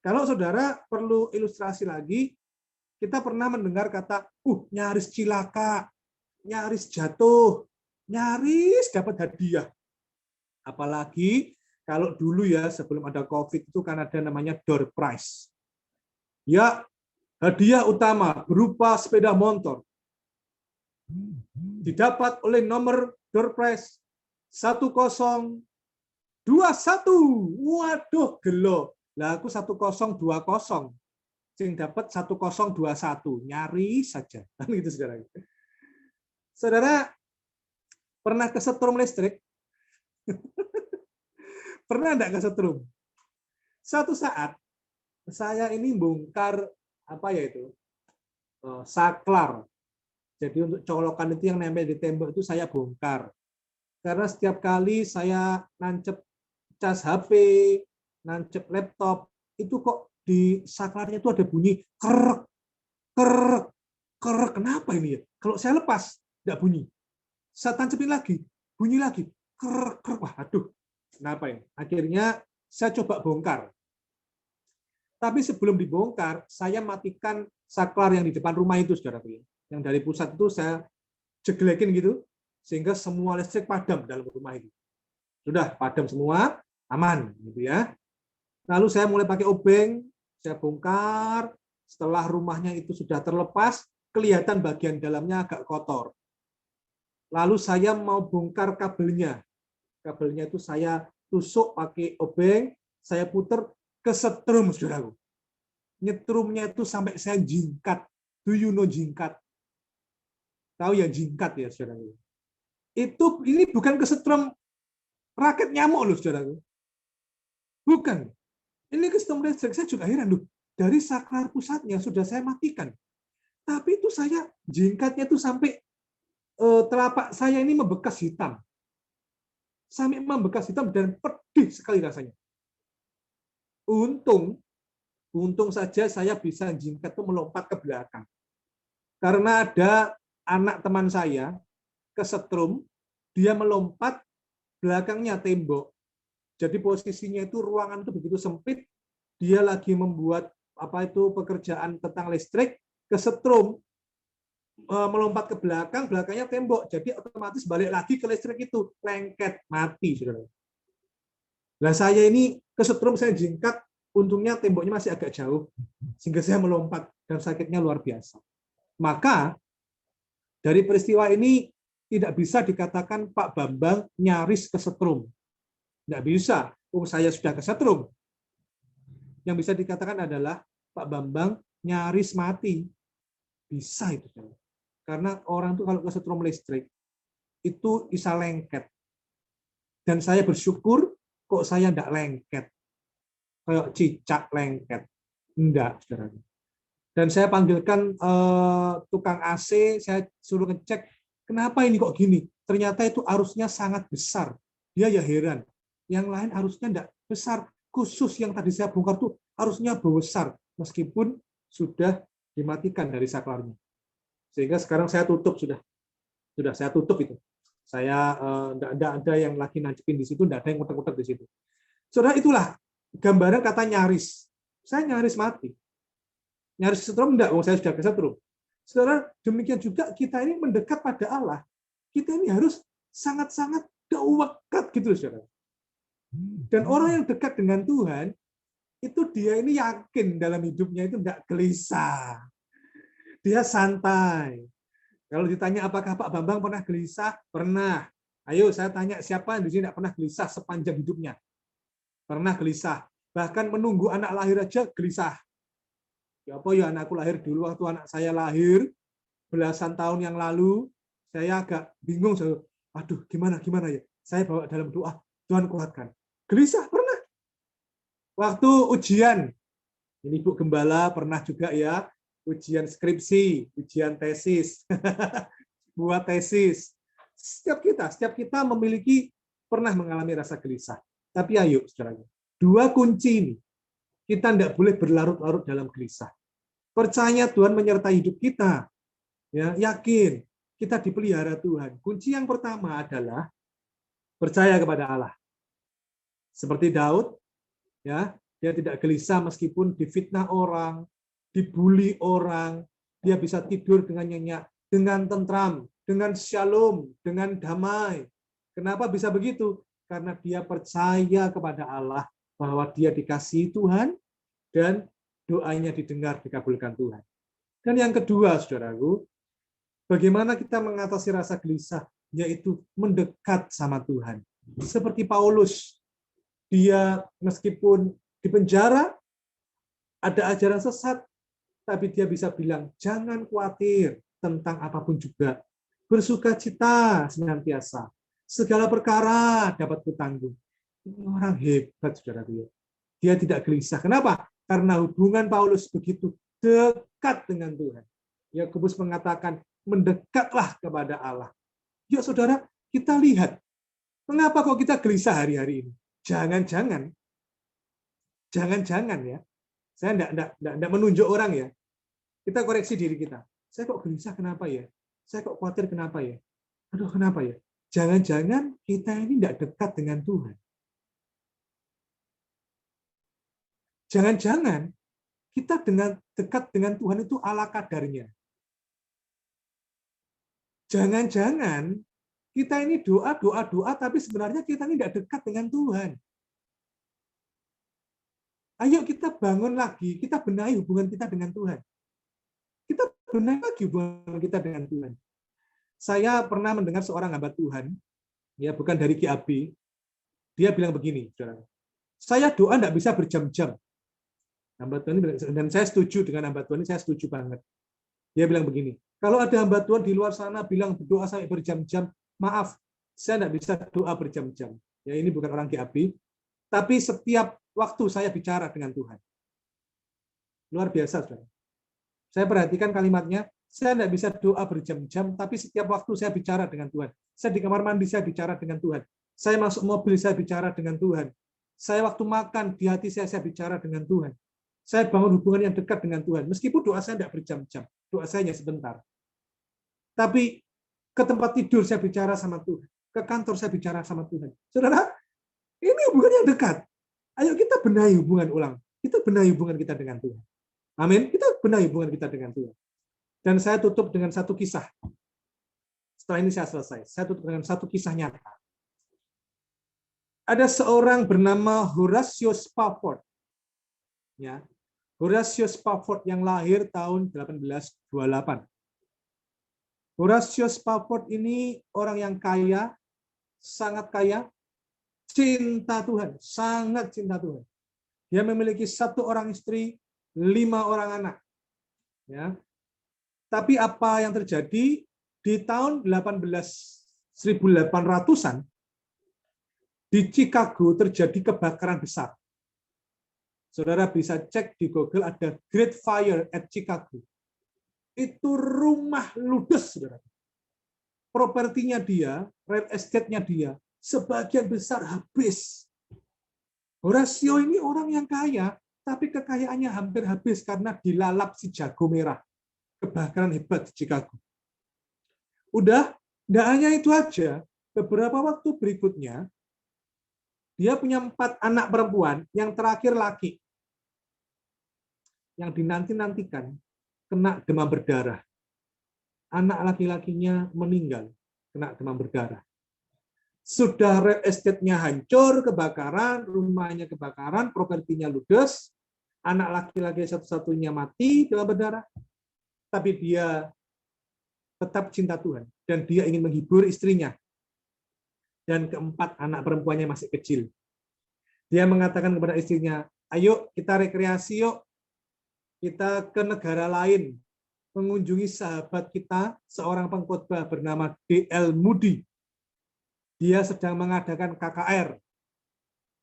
Kalau saudara perlu ilustrasi lagi, kita pernah mendengar kata, nyaris cilaka, nyaris jatuh, nyaris dapat hadiah. Apalagi kalau dulu ya, sebelum ada COVID itu kan ada namanya door prize. Ya, hadiah utama berupa sepeda motor. Didapat oleh nomor door prize 1021. Waduh, gelo. Lah aku 1020, sing dapat 1021, nyaris saja. Gitu saudara. Saudara pernah kesetrum listrik? Pernah enggak kesetrum? Suatu saat saya ini bongkar saklar. Jadi untuk colokan itu yang nempel di tembok itu saya bongkar. Karena setiap kali saya nancep cas HP, nancep laptop, itu kok di saklarnya itu ada bunyi kerek, kerek, kerek. Kenapa ini ya? Kalau saya lepas, tidak bunyi. Saya tancepin lagi, bunyi lagi, kerek, kerek. Wah, aduh, kenapa ini? Akhirnya saya coba bongkar. Tapi sebelum dibongkar, saya matikan saklar yang di depan rumah itu, saudara-saudara. Yang dari pusat itu saya jeglekin gitu, sehingga semua listrik padam dalam rumah itu. Sudah padam semua, aman, gitu ya. Lalu saya mulai pakai obeng, saya bongkar. Setelah rumahnya itu sudah terlepas, kelihatan bagian dalamnya agak kotor. Lalu saya mau bongkar kabelnya. Kabelnya itu saya tusuk pakai obeng, saya puter, kesetrum, saudaraku. Nyetrumnya itu sampai saya jingkat. Do you know jingkat? Tahu ya jingkat ya, saudaraku. Ini bukan kesetrum raket nyamuk loh, saudaraku. Bukan. Ini kesetrum listrik. Saya juga heran, loh. Dari saklar pusatnya sudah saya matikan. Tapi itu saya jingkatnya itu sampai telapak saya ini membekas hitam. Sampai membekas hitam dan pedih sekali rasanya. Untung saja saya bisa jingkat itu melompat ke belakang. Karena ada anak teman saya kesetrum, dia melompat belakangnya tembok. Jadi posisinya itu ruangan itu begitu sempit, dia lagi membuat pekerjaan tentang listrik, kesetrum, melompat ke belakang, belakangnya tembok. Jadi otomatis balik lagi ke listrik itu, lengket, mati, saudara. Nah saya ini kesetrum, saya jingkat, untungnya temboknya masih agak jauh, sehingga saya melompat dan sakitnya luar biasa. Maka dari peristiwa ini tidak bisa dikatakan Pak Bambang nyaris kesetrum. Tidak bisa, saya sudah kesetrum. Yang bisa dikatakan adalah Pak Bambang nyaris mati. Bisa itu. Karena orang itu kalau kesetrum listrik, itu bisa lengket. Dan saya bersyukur kok saya tidak lengket. Kayak cicak lengket. Enggak, saudara. Dan saya panggilkan tukang AC, saya suruh ngecek, kenapa ini kok gini? Ternyata itu arusnya sangat besar. Dia ya heran. Yang lain arusnya enggak besar. Khusus yang tadi saya bongkar tuh arusnya besar. Meskipun sudah dimatikan dari saklarnya. Sehingga sekarang saya tutup sudah saya tutup itu. Saya enggak ada yang lagi nancepin di situ, enggak ada yang ngutek-ngutek di situ. Saudara, itulah gambaran kata nyaris. Saya nyaris mati. Nyaris setrum enggak, saya sudah kesetrum. Saudara, demikian juga kita ini mendekat pada Allah. Kita ini harus sangat-sangat dekat gitu, saudara. Dan orang yang dekat dengan Tuhan, itu dia ini yakin dalam hidupnya itu enggak gelisah. Dia santai. Kalau ditanya apakah Pak Bambang pernah gelisah? Pernah. Ayo saya tanya, siapa yang di sini enggak pernah gelisah sepanjang hidupnya? Pernah gelisah. Bahkan menunggu anak lahir aja gelisah. Ya apa ya, anakku lahir dulu, waktu anak saya lahir belasan tahun yang lalu, saya agak bingung. Aduh, gimana ya? Saya bawa dalam doa, Tuhan kuatkan. Gelisah pernah. Waktu ujian, ini Bu Gembala pernah juga ya, ujian skripsi, ujian tesis, buat tesis. Setiap kita memiliki pernah mengalami rasa gelisah. Tapi ayo, saudara, dua kunci ini. Kita tidak boleh berlarut-larut dalam gelisah. Percaya Tuhan menyertai hidup kita. Ya, yakin kita dipelihara Tuhan. Kunci yang pertama adalah percaya kepada Allah. Seperti Daud, ya, dia tidak gelisah meskipun difitnah orang, dibully orang, dia bisa tidur dengan nyenyak, dengan tentram, dengan shalom, dengan damai. Kenapa bisa begitu? Karena dia percaya kepada Allah bahwa dia dikasihi Tuhan dan doanya didengar, dikabulkan Tuhan. Dan yang kedua, saudaraku, bagaimana kita mengatasi rasa gelisah, yaitu mendekat sama Tuhan. Seperti Paulus, dia meskipun di penjara, ada ajaran sesat, tapi dia bisa bilang, jangan khawatir tentang apapun juga. Bersukacita senantiasa. Segala perkara dapat kutanggung. Ini orang hebat, saudaraku. Dia tidak gelisah. Kenapa? Karena hubungan Paulus begitu dekat dengan Tuhan. Yakobus mengatakan, mendekatlah kepada Allah. Yuk saudara, kita lihat. Mengapa kok kita gelisah hari-hari ini? Jangan-jangan ya. Saya enggak menunjuk orang ya. Kita koreksi diri kita. Saya kok gelisah kenapa ya? Saya kok khawatir kenapa ya? Aduh, kenapa ya? Jangan-jangan kita ini enggak dekat dengan Tuhan. Jangan-jangan kita dekat dengan Tuhan itu ala kadarnya. Jangan-jangan kita ini doa, tapi sebenarnya kita ini tidak dekat dengan Tuhan. Ayo kita bangun lagi, kita benahi hubungan kita dengan Tuhan. Kita benahi lagi hubungan kita dengan Tuhan. Saya pernah mendengar seorang hamba Tuhan, ya bukan dari GAB, dia bilang begini, saudara. Saya doa tidak bisa berjam-jam. Hamba Tuhan ini, dan saya setuju dengan hamba Tuhan ini, saya setuju banget. Dia bilang begini, kalau ada hamba Tuhan di luar sana bilang berdoa sampai berjam-jam, maaf, saya tidak bisa doa berjam-jam. Ya ini bukan orang GAB, tapi setiap waktu saya bicara dengan Tuhan. Luar biasa, saudara. Saya perhatikan kalimatnya, saya tidak bisa doa berjam-jam, tapi setiap waktu saya bicara dengan Tuhan. Saya di kamar mandi, saya bicara dengan Tuhan. Saya masuk mobil, saya bicara dengan Tuhan. Saya waktu makan, di hati saya bicara dengan Tuhan. Saya bangun hubungan yang dekat dengan Tuhan. Meskipun doa saya tidak berjam-jam, doa saya hanya sebentar. Tapi ke tempat tidur saya bicara sama Tuhan. Ke kantor saya bicara sama Tuhan. Saudara, ini hubungan yang dekat. Ayo kita benahi hubungan ulang. Kita benahi hubungan kita dengan Tuhan. Amin. Kita benahi hubungan kita dengan Tuhan. Dan saya tutup dengan satu kisah. Setelah ini saya selesai. Saya tutup dengan satu kisah nyata. Ada seorang bernama Horatius Spafford. Ya. Horatius Spafford yang lahir tahun 1828. Horatius Spafford ini orang yang kaya, sangat kaya, cinta Tuhan, sangat cinta Tuhan. Dia memiliki 1 orang istri, 5 orang anak. Ya. Tapi apa yang terjadi di tahun 1800-an di Chicago terjadi kebakaran besar. Saudara bisa cek di Google, ada Great Fire at Chicago. Itu rumah ludes, saudara. Propertinya dia, real estate-nya dia, sebagian besar habis. Horatio ini orang yang kaya, tapi kekayaannya hampir habis karena dilalap si jago merah. Kebakaran hebat di Chicago. Udah, tidak hanya itu aja. Beberapa waktu berikutnya, dia punya 4 anak perempuan, yang terakhir laki. yang dinanti-nantikan kena demam berdarah. Anak laki-lakinya meninggal kena demam berdarah. Sudah real estate-nya hancur, kebakaran, rumahnya kebakaran, propertinya ludes, anak laki-laki satu-satunya mati demam berdarah, tapi dia tetap cinta Tuhan dan dia ingin menghibur istrinya. Dan keempat anak perempuannya masih kecil. Dia mengatakan kepada istrinya, ayo kita rekreasi yuk, kita ke negara lain, mengunjungi sahabat kita, seorang pengkhotbah bernama D.L. Moody. Dia sedang mengadakan KKR.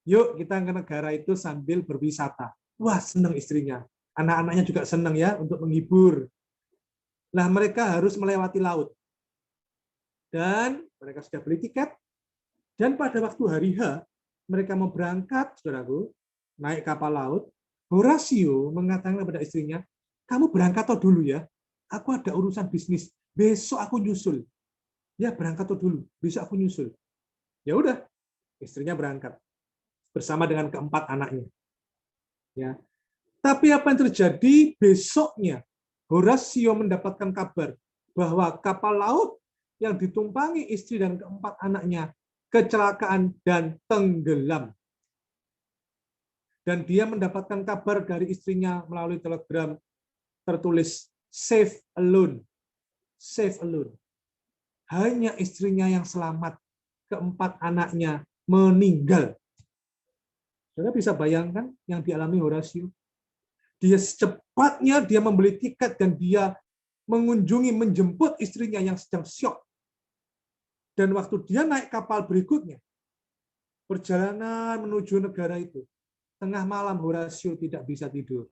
Yuk kita ke negara itu sambil berwisata. Wah, senang istrinya. Anak-anaknya juga senang ya untuk menghibur. Nah, mereka harus melewati laut. Dan mereka sudah beli tiket. Dan pada waktu hari H, mereka mau berangkat, saudaraku, naik kapal laut. Horatio mengatakan kepada istrinya, kamu berangkat toh dulu ya. Aku ada urusan bisnis. Besok aku nyusul. Ya, berangkat toh dulu. Besok aku nyusul. Ya udah, istrinya berangkat bersama dengan keempat anaknya. Ya. Tapi apa yang terjadi besoknya? Horatio mendapatkan kabar bahwa kapal laut yang ditumpangi istri dan keempat anaknya kecelakaan dan tenggelam. Dan dia mendapatkan kabar dari istrinya melalui telegram tertulis safe alone. Safe alone. Hanya istrinya yang selamat, keempat anaknya meninggal. Saudara bisa bayangkan yang dialami Horatio. Dia secepatnya dia membeli tiket dan dia mengunjungi, menjemput istrinya yang sedang syok. Dan waktu dia naik kapal berikutnya, perjalanan menuju negara itu, tengah malam Horatio tidak bisa tidur.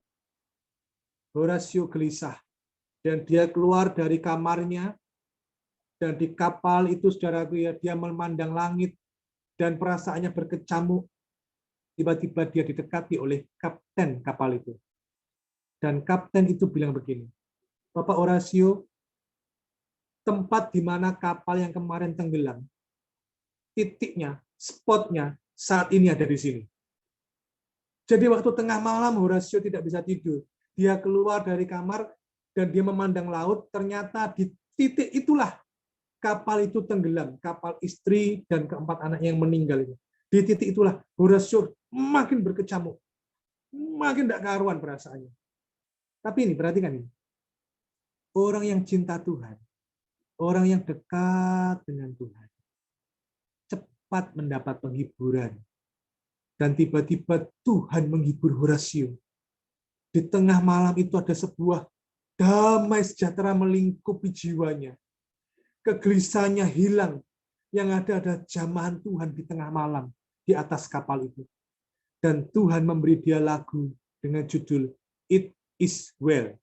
Horatio gelisah. Dan dia keluar dari kamarnya, dan di kapal itu, saudaraku ya, dia memandang langit, dan perasaannya berkecamuk. Tiba-tiba dia didekati oleh kapten kapal itu. Dan kapten itu bilang begini, Bapak Horatio, tempat di mana kapal yang kemarin tenggelam, titiknya, spotnya, saat ini ada di sini. Jadi waktu tengah malam Horatio tidak bisa tidur. Dia keluar dari kamar dan dia memandang laut, ternyata di titik itulah kapal itu tenggelam, kapal istri dan keempat anak yang meninggal itu. Di titik itulah Horatio makin berkecamuk, makin tidak karuan perasaannya. Tapi ini, perhatikan ini. Orang yang cinta Tuhan, orang yang dekat dengan Tuhan, cepat mendapat penghiburan. Dan tiba-tiba Tuhan menghibur Horatio. Di tengah malam itu ada sebuah damai sejahtera melingkupi jiwanya. Kegelisahannya hilang. Yang ada jamahan Tuhan di tengah malam di atas kapal itu. Dan Tuhan memberi dia lagu dengan judul It Is Well.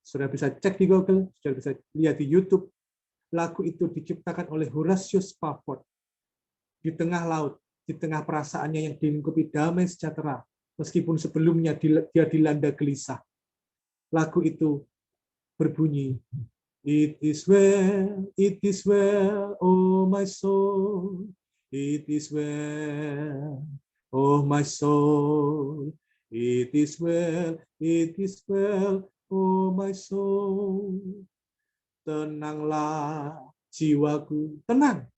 Saudara bisa cek di Google, saudara bisa lihat di YouTube. Lagu itu diciptakan oleh Horatio Spafford. Di tengah laut, di tengah perasaannya yang dilingkupi damai sejahtera, meskipun sebelumnya dia dilanda gelisah. Lagu itu berbunyi, it is well, oh my soul, it is well, oh my soul, it is well, oh my soul. Tenanglah jiwaku, tenang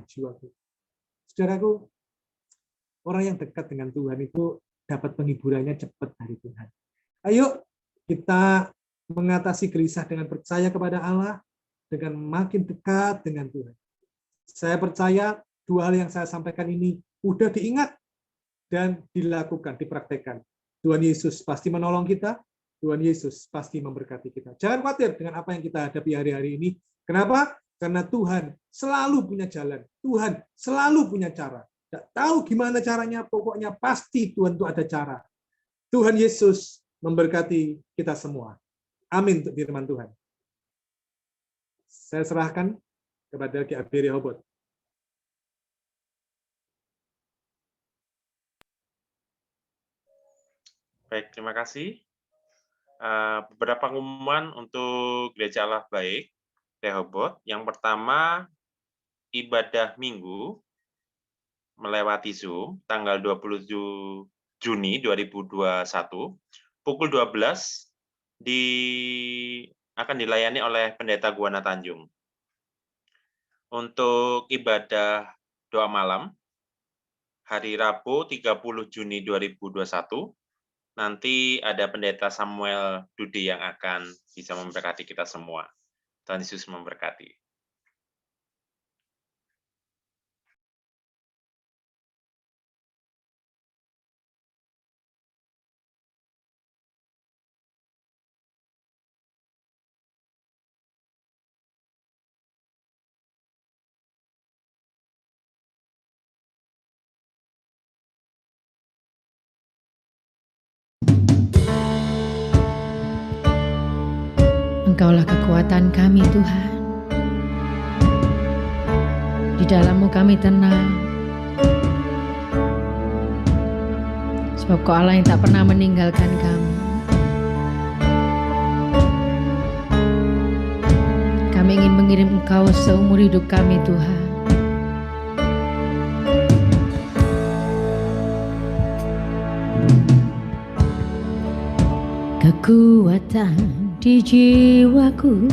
jiwaku. Saudaraku, orang yang dekat dengan Tuhan itu dapat penghiburannya cepat dari Tuhan. Ayo kita mengatasi gelisah dengan percaya kepada Allah, dengan makin dekat dengan Tuhan. Saya percaya dua hal yang saya sampaikan ini udah diingat dan dilakukan, dipraktekkan. Tuhan Yesus pasti menolong kita, Tuhan Yesus pasti memberkati kita. Jangan khawatir dengan apa yang kita hadapi hari-hari ini. Kenapa? Karena Tuhan selalu punya jalan. Tuhan selalu punya cara. Tidak tahu gimana caranya, pokoknya pasti Tuhan itu ada cara. Tuhan Yesus memberkati kita semua. Amin untuk firman Tuhan. Saya serahkan kepada GAB Rehoboth. Baik, terima kasih. Beberapa pengumuman untuk Gereja Allah Baik, Rehoboth. Yang pertama, ibadah Minggu melewati Zoom, tanggal 27 Juni 2021, pukul 12 akan dilayani oleh Pendeta Guana Tanjung. Untuk ibadah doa malam, hari Rabu 30 Juni 2021, nanti ada Pendeta Samuel Dudi yang akan bisa memberkati kita semua. Tuhan Yesus memberkati. Engkaulah kekuatan kami Tuhan. Di dalam-Mu kami tenang. Sebab Kau Allah yang tak pernah meninggalkan kami. Kami ingin mengirim Engkau seumur hidup kami Tuhan. Kekuatan di jiwaku,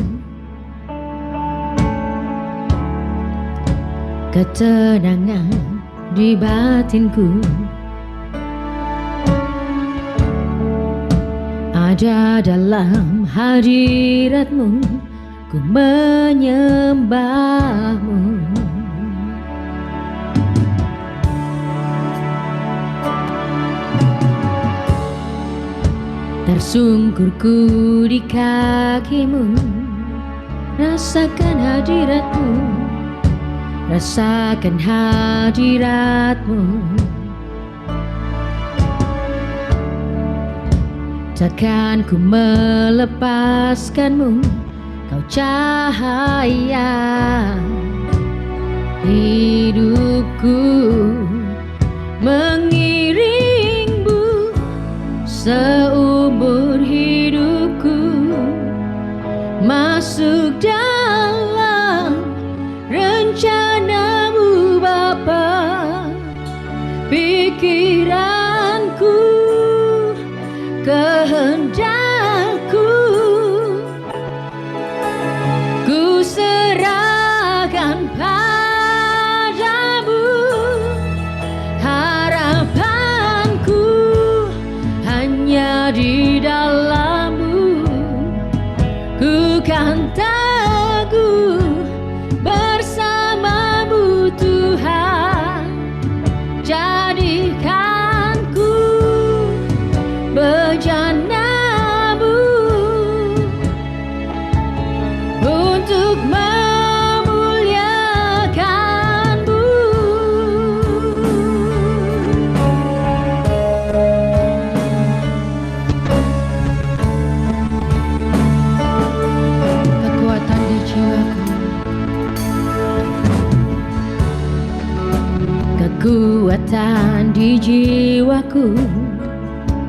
ketenangan di batinku, ada dalam hadirat-Mu, ku menyembah-Mu. Tersungkurku di kaki-Mu, rasakan hadirat-Mu, rasakan hadirat-Mu. Takkan ku melepaskan-Mu, Kau cahaya hidupku, mengiring-Mu seumur hidupku, masuk dalam rencana-Mu Bapa. Pikiranku, kehendakku, ku serahkan padamu. Harapanku hanya di dalam-Mu, ku kan teguh bersama-Mu Tuhan. Jadikanku bejana-Mu untuk memuliakan-Mu. Kekuatan di jiwaku, kekuatan di jiwaku,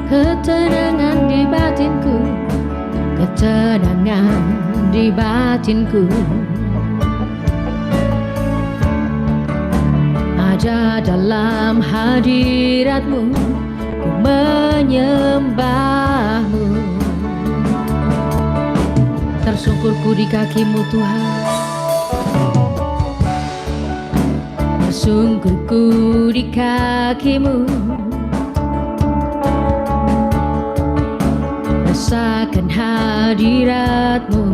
ketenangan di batinku, ketenangan di batinku, ada dalam hadirat-Mu, ku menyembah-Mu. Tersungkurku di kaki-Mu Tuhan, tersungkurku di kaki-Mu, rasakan hadirat-Mu,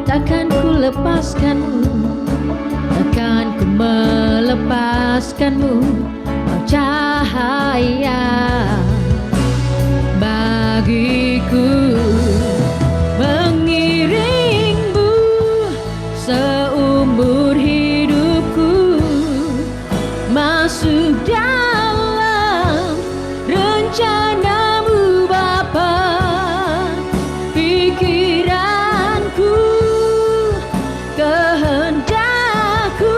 takkan ku lepaskan-Mu, takkan ku melepaskan-Mu. Kau cahaya bagiku, mengiring-Mu seumur hidupku, masuk dalam rencana-Mu Bapa. Pikiranku, kehendakku,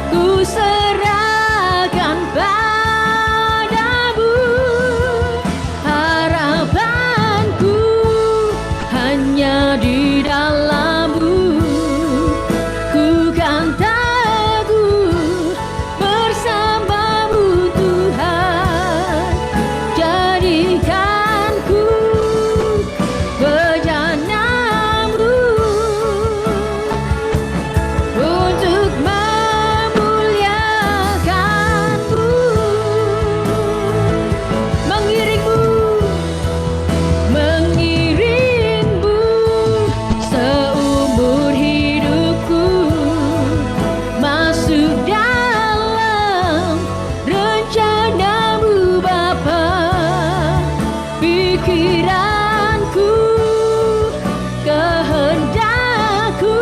ku serahkan padamu. pikiranku, kehendakku,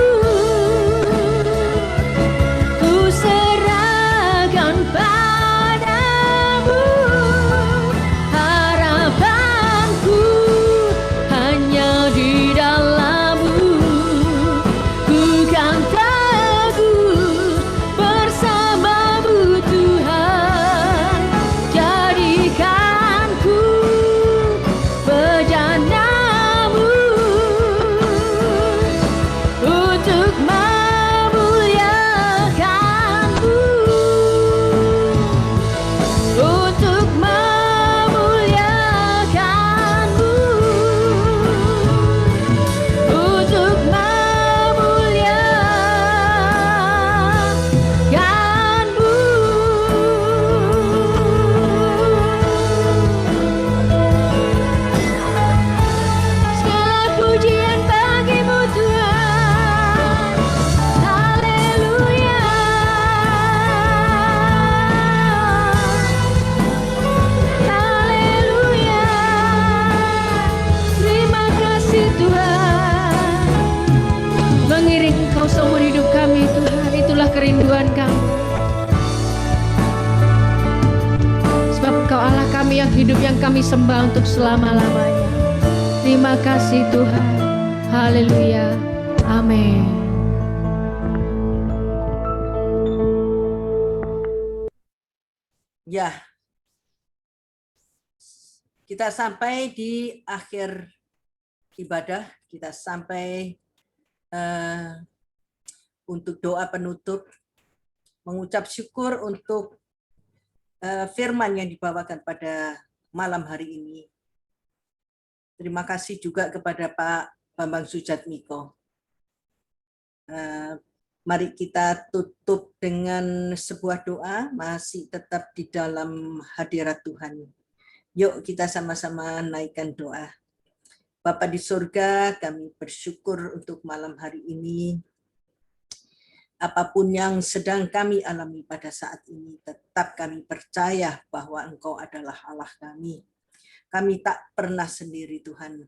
ku serahkan padamu. Harapanku hanya di dalam-Mu, ku kan teguh bersama-Mu Tuhan. Jadikan ku bejana-Mu untuk memuliakan-Mu, untuk memuliakan-Mu, untuk memuliakan-Mu. Segala pujian bagi-Mu Tuhan. Haleluya. Haleluya. Terima kasih Tuhan. Mengiring Engkau seumur hidup kami Tuhan, itulah kerinduan kami. Sebab Engkau Allah kami yang hidup, yang kami sembah untuk selama-lamanya. Terima kasih Tuhan. Haleluya. Amin. Ya, kita sampai di akhir ibadah, kita sampai untuk doa penutup, mengucap syukur untuk firman yang dibawakan pada malam hari ini. Terima kasih juga kepada Pak Bambang Sujatmiko. Mari kita tutup dengan sebuah doa, masih tetap di dalam hadirat Tuhan. Yuk kita sama-sama naikkan doa. Bapa di surga, kami bersyukur untuk malam hari ini. Apapun yang sedang kami alami pada saat ini, tetap kami percaya bahwa Engkau adalah Allah kami. Kami tak pernah sendiri Tuhan.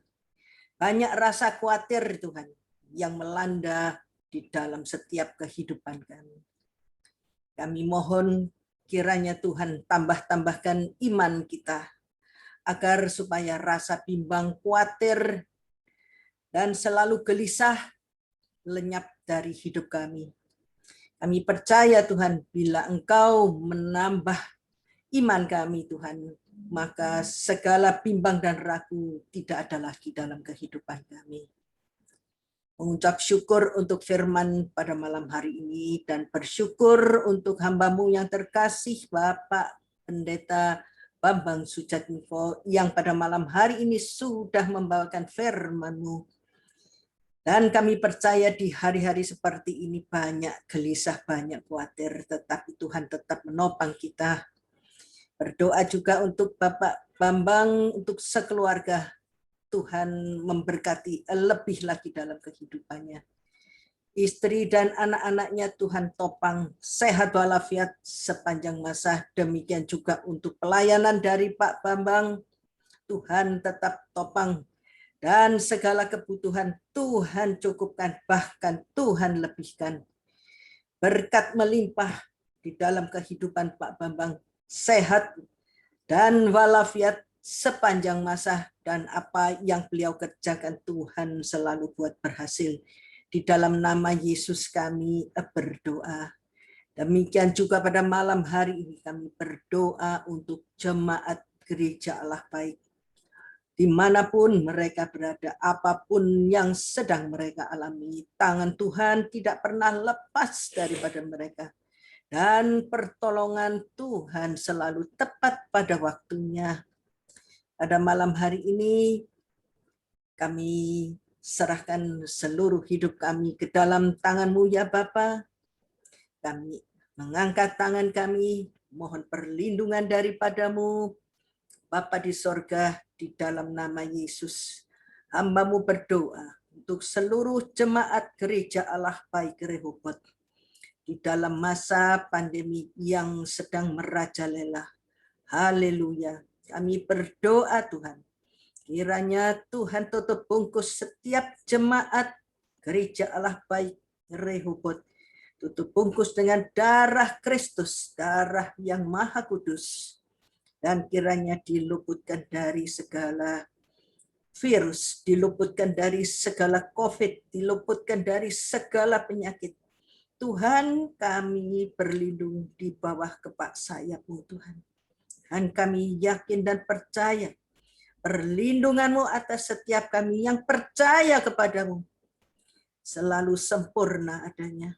Banyak rasa khawatir Tuhan yang melanda di dalam setiap kehidupan kami. Kami mohon kiranya Tuhan tambahkan iman kita, agar supaya rasa bimbang, khawatir, dan selalu gelisah lenyap dari hidup kami. Kami percaya Tuhan, bila Engkau menambah iman kami Tuhan, maka segala bimbang dan ragu tidak ada lagi dalam kehidupan kami. Mengucap syukur untuk firman pada malam hari ini, dan bersyukur untuk hamba-Mu yang terkasih Bapak Pendeta Bambang Sujatmiko yang pada malam hari ini sudah membawakan firman-Mu. Dan kami percaya di hari-hari seperti ini banyak gelisah, banyak khawatir, tetapi Tuhan tetap menopang kita. Berdoa juga untuk Bapak Bambang, untuk sekeluarga. Tuhan memberkati lebih lagi dalam kehidupannya. Istri dan anak-anaknya Tuhan topang, sehat walafiat sepanjang masa. Demikian juga untuk pelayanan dari Pak Bambang, Tuhan tetap topang. Dan segala kebutuhan Tuhan cukupkan, bahkan Tuhan lebihkan. Berkat melimpah di dalam kehidupan Pak Bambang, sehat dan walafiat sepanjang masa, dan apa yang beliau kerjakan Tuhan selalu buat berhasil. Di dalam nama Yesus kami berdoa. Demikian juga pada malam hari ini kami berdoa untuk jemaat Gereja Allah Baik. Dimanapun mereka berada, apapun yang sedang mereka alami, tangan Tuhan tidak pernah lepas daripada mereka. Dan pertolongan Tuhan selalu tepat pada waktunya. Pada malam hari ini kami serahkan seluruh hidup kami ke dalam tangan-Mu ya Bapa. Kami mengangkat tangan kami, mohon perlindungan daripada-Mu. Bapa di sorga, di dalam nama Yesus, hamba-Mu berdoa untuk seluruh jemaat Gereja Allah Baik Rehoboth di dalam masa pandemi yang sedang merajalela. Haleluya. Kami berdoa Tuhan, Kiranya Tuhan tutup bungkus setiap jemaat Gereja Allah Baik Rehoboth. Tutup bungkus dengan darah Kristus, darah yang maha kudus. Dan kiranya diluputkan dari segala virus, diluputkan dari segala COVID, diluputkan dari segala penyakit. Tuhan, kami berlindung di bawah kepak sayap-Mu Tuhan. Dan kami yakin dan percaya perlindungan-Mu atas setiap kami yang percaya kepadamu selalu sempurna adanya.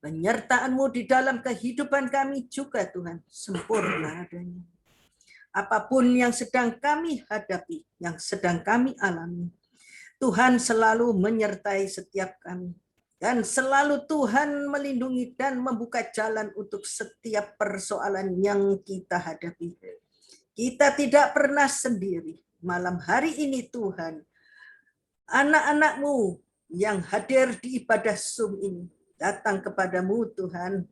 Penyertaan-Mu di dalam kehidupan kami juga Tuhan, sempurna adanya. Apapun yang sedang kami hadapi, yang sedang kami alami, Tuhan selalu menyertai setiap kami. Dan selalu Tuhan melindungi dan membuka jalan untuk setiap persoalan yang kita hadapi. Kita tidak pernah sendiri. Malam hari ini Tuhan, anak-anak-Mu yang hadir di ibadah Zoom ini, datang kepadamu Tuhan.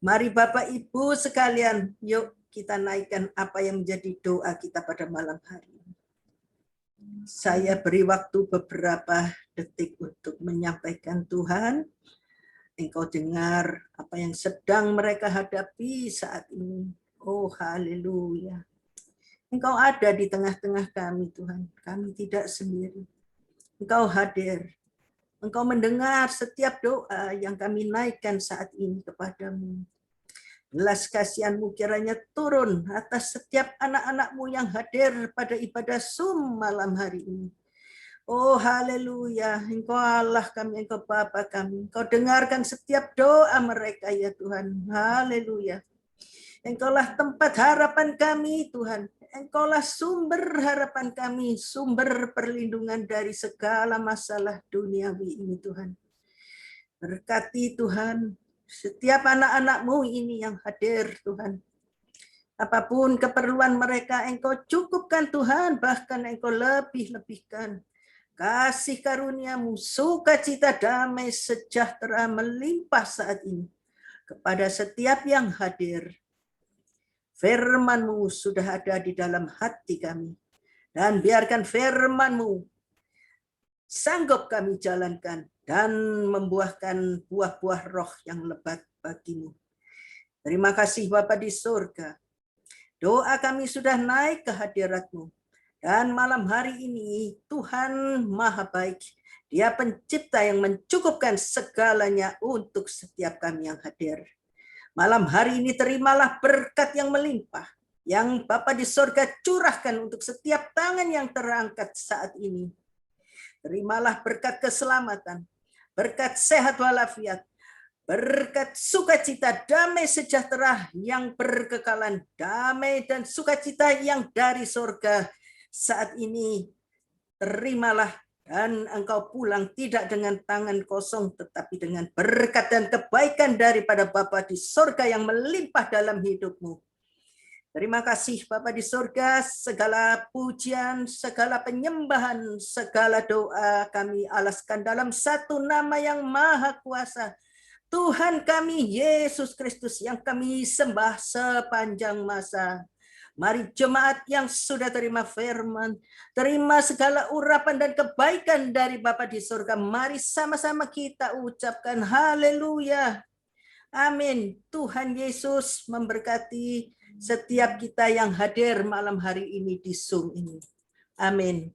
Mari Bapak Ibu sekalian, yuk kita naikkan apa yang menjadi doa kita pada malam hari ini. Saya beri waktu beberapa detik untuk menyampaikan Tuhan. Engkau dengar apa yang sedang mereka hadapi saat ini. Oh haleluya. Engkau ada di tengah-tengah kami Tuhan. Kami tidak sendiri. Engkau hadir. Engkau mendengar setiap doa yang kami naikkan saat ini kepadamu. Belas kasihan-Mu kiranya turun atas setiap anak-anak-Mu yang hadir pada ibadah Zoom malam hari ini. Oh haleluya, Engkau Allah kami, Engkau Bapa kami. Engkau dengarkan setiap doa mereka ya Tuhan. Haleluya. Engkaulah tempat harapan kami Tuhan. Engkaulah sumber harapan kami, sumber perlindungan dari segala masalah duniawi ini Tuhan. Berkati Tuhan setiap anak-anak-Mu ini yang hadir Tuhan. Apapun keperluan mereka Engkau cukupkan Tuhan, bahkan Engkau lebih-lebihkan. Kasih karunia-Mu, sukacita, damai, sejahtera melimpah saat ini kepada setiap yang hadir. Firman-Mu sudah ada di dalam hati kami. Dan biarkan firman-Mu sanggup kami jalankan dan membuahkan buah-buah roh yang lebat bagi-Mu. Terima kasih Bapa di surga. Doa kami sudah naik ke hadirat-Mu. Dan malam hari ini Tuhan Maha Baik. Dia pencipta yang mencukupkan segalanya untuk setiap kami yang hadir. Malam hari ini terimalah berkat yang melimpah. Yang Bapa di surga curahkan untuk setiap tangan yang terangkat saat ini. Terimalah berkat keselamatan, berkat sehat walafiat, berkat sukacita, damai sejahtera yang berkekalan, damai dan sukacita yang dari surga saat ini. Terimalah dan engkau pulang tidak dengan tangan kosong, tetapi dengan berkat dan kebaikan daripada Bapa di surga yang melimpah dalam hidupmu. Terima kasih Bapa di surga, segala pujian, segala penyembahan, segala doa kami alaskan dalam satu nama yang maha kuasa. Tuhan kami Yesus Kristus yang kami sembah sepanjang masa. Mari jemaat yang sudah terima firman, terima segala urapan dan kebaikan dari Bapa di surga. Mari sama-sama kita ucapkan haleluya. Amin. Tuhan Yesus memberkati setiap kita yang hadir malam hari ini di Zoom ini. Amin.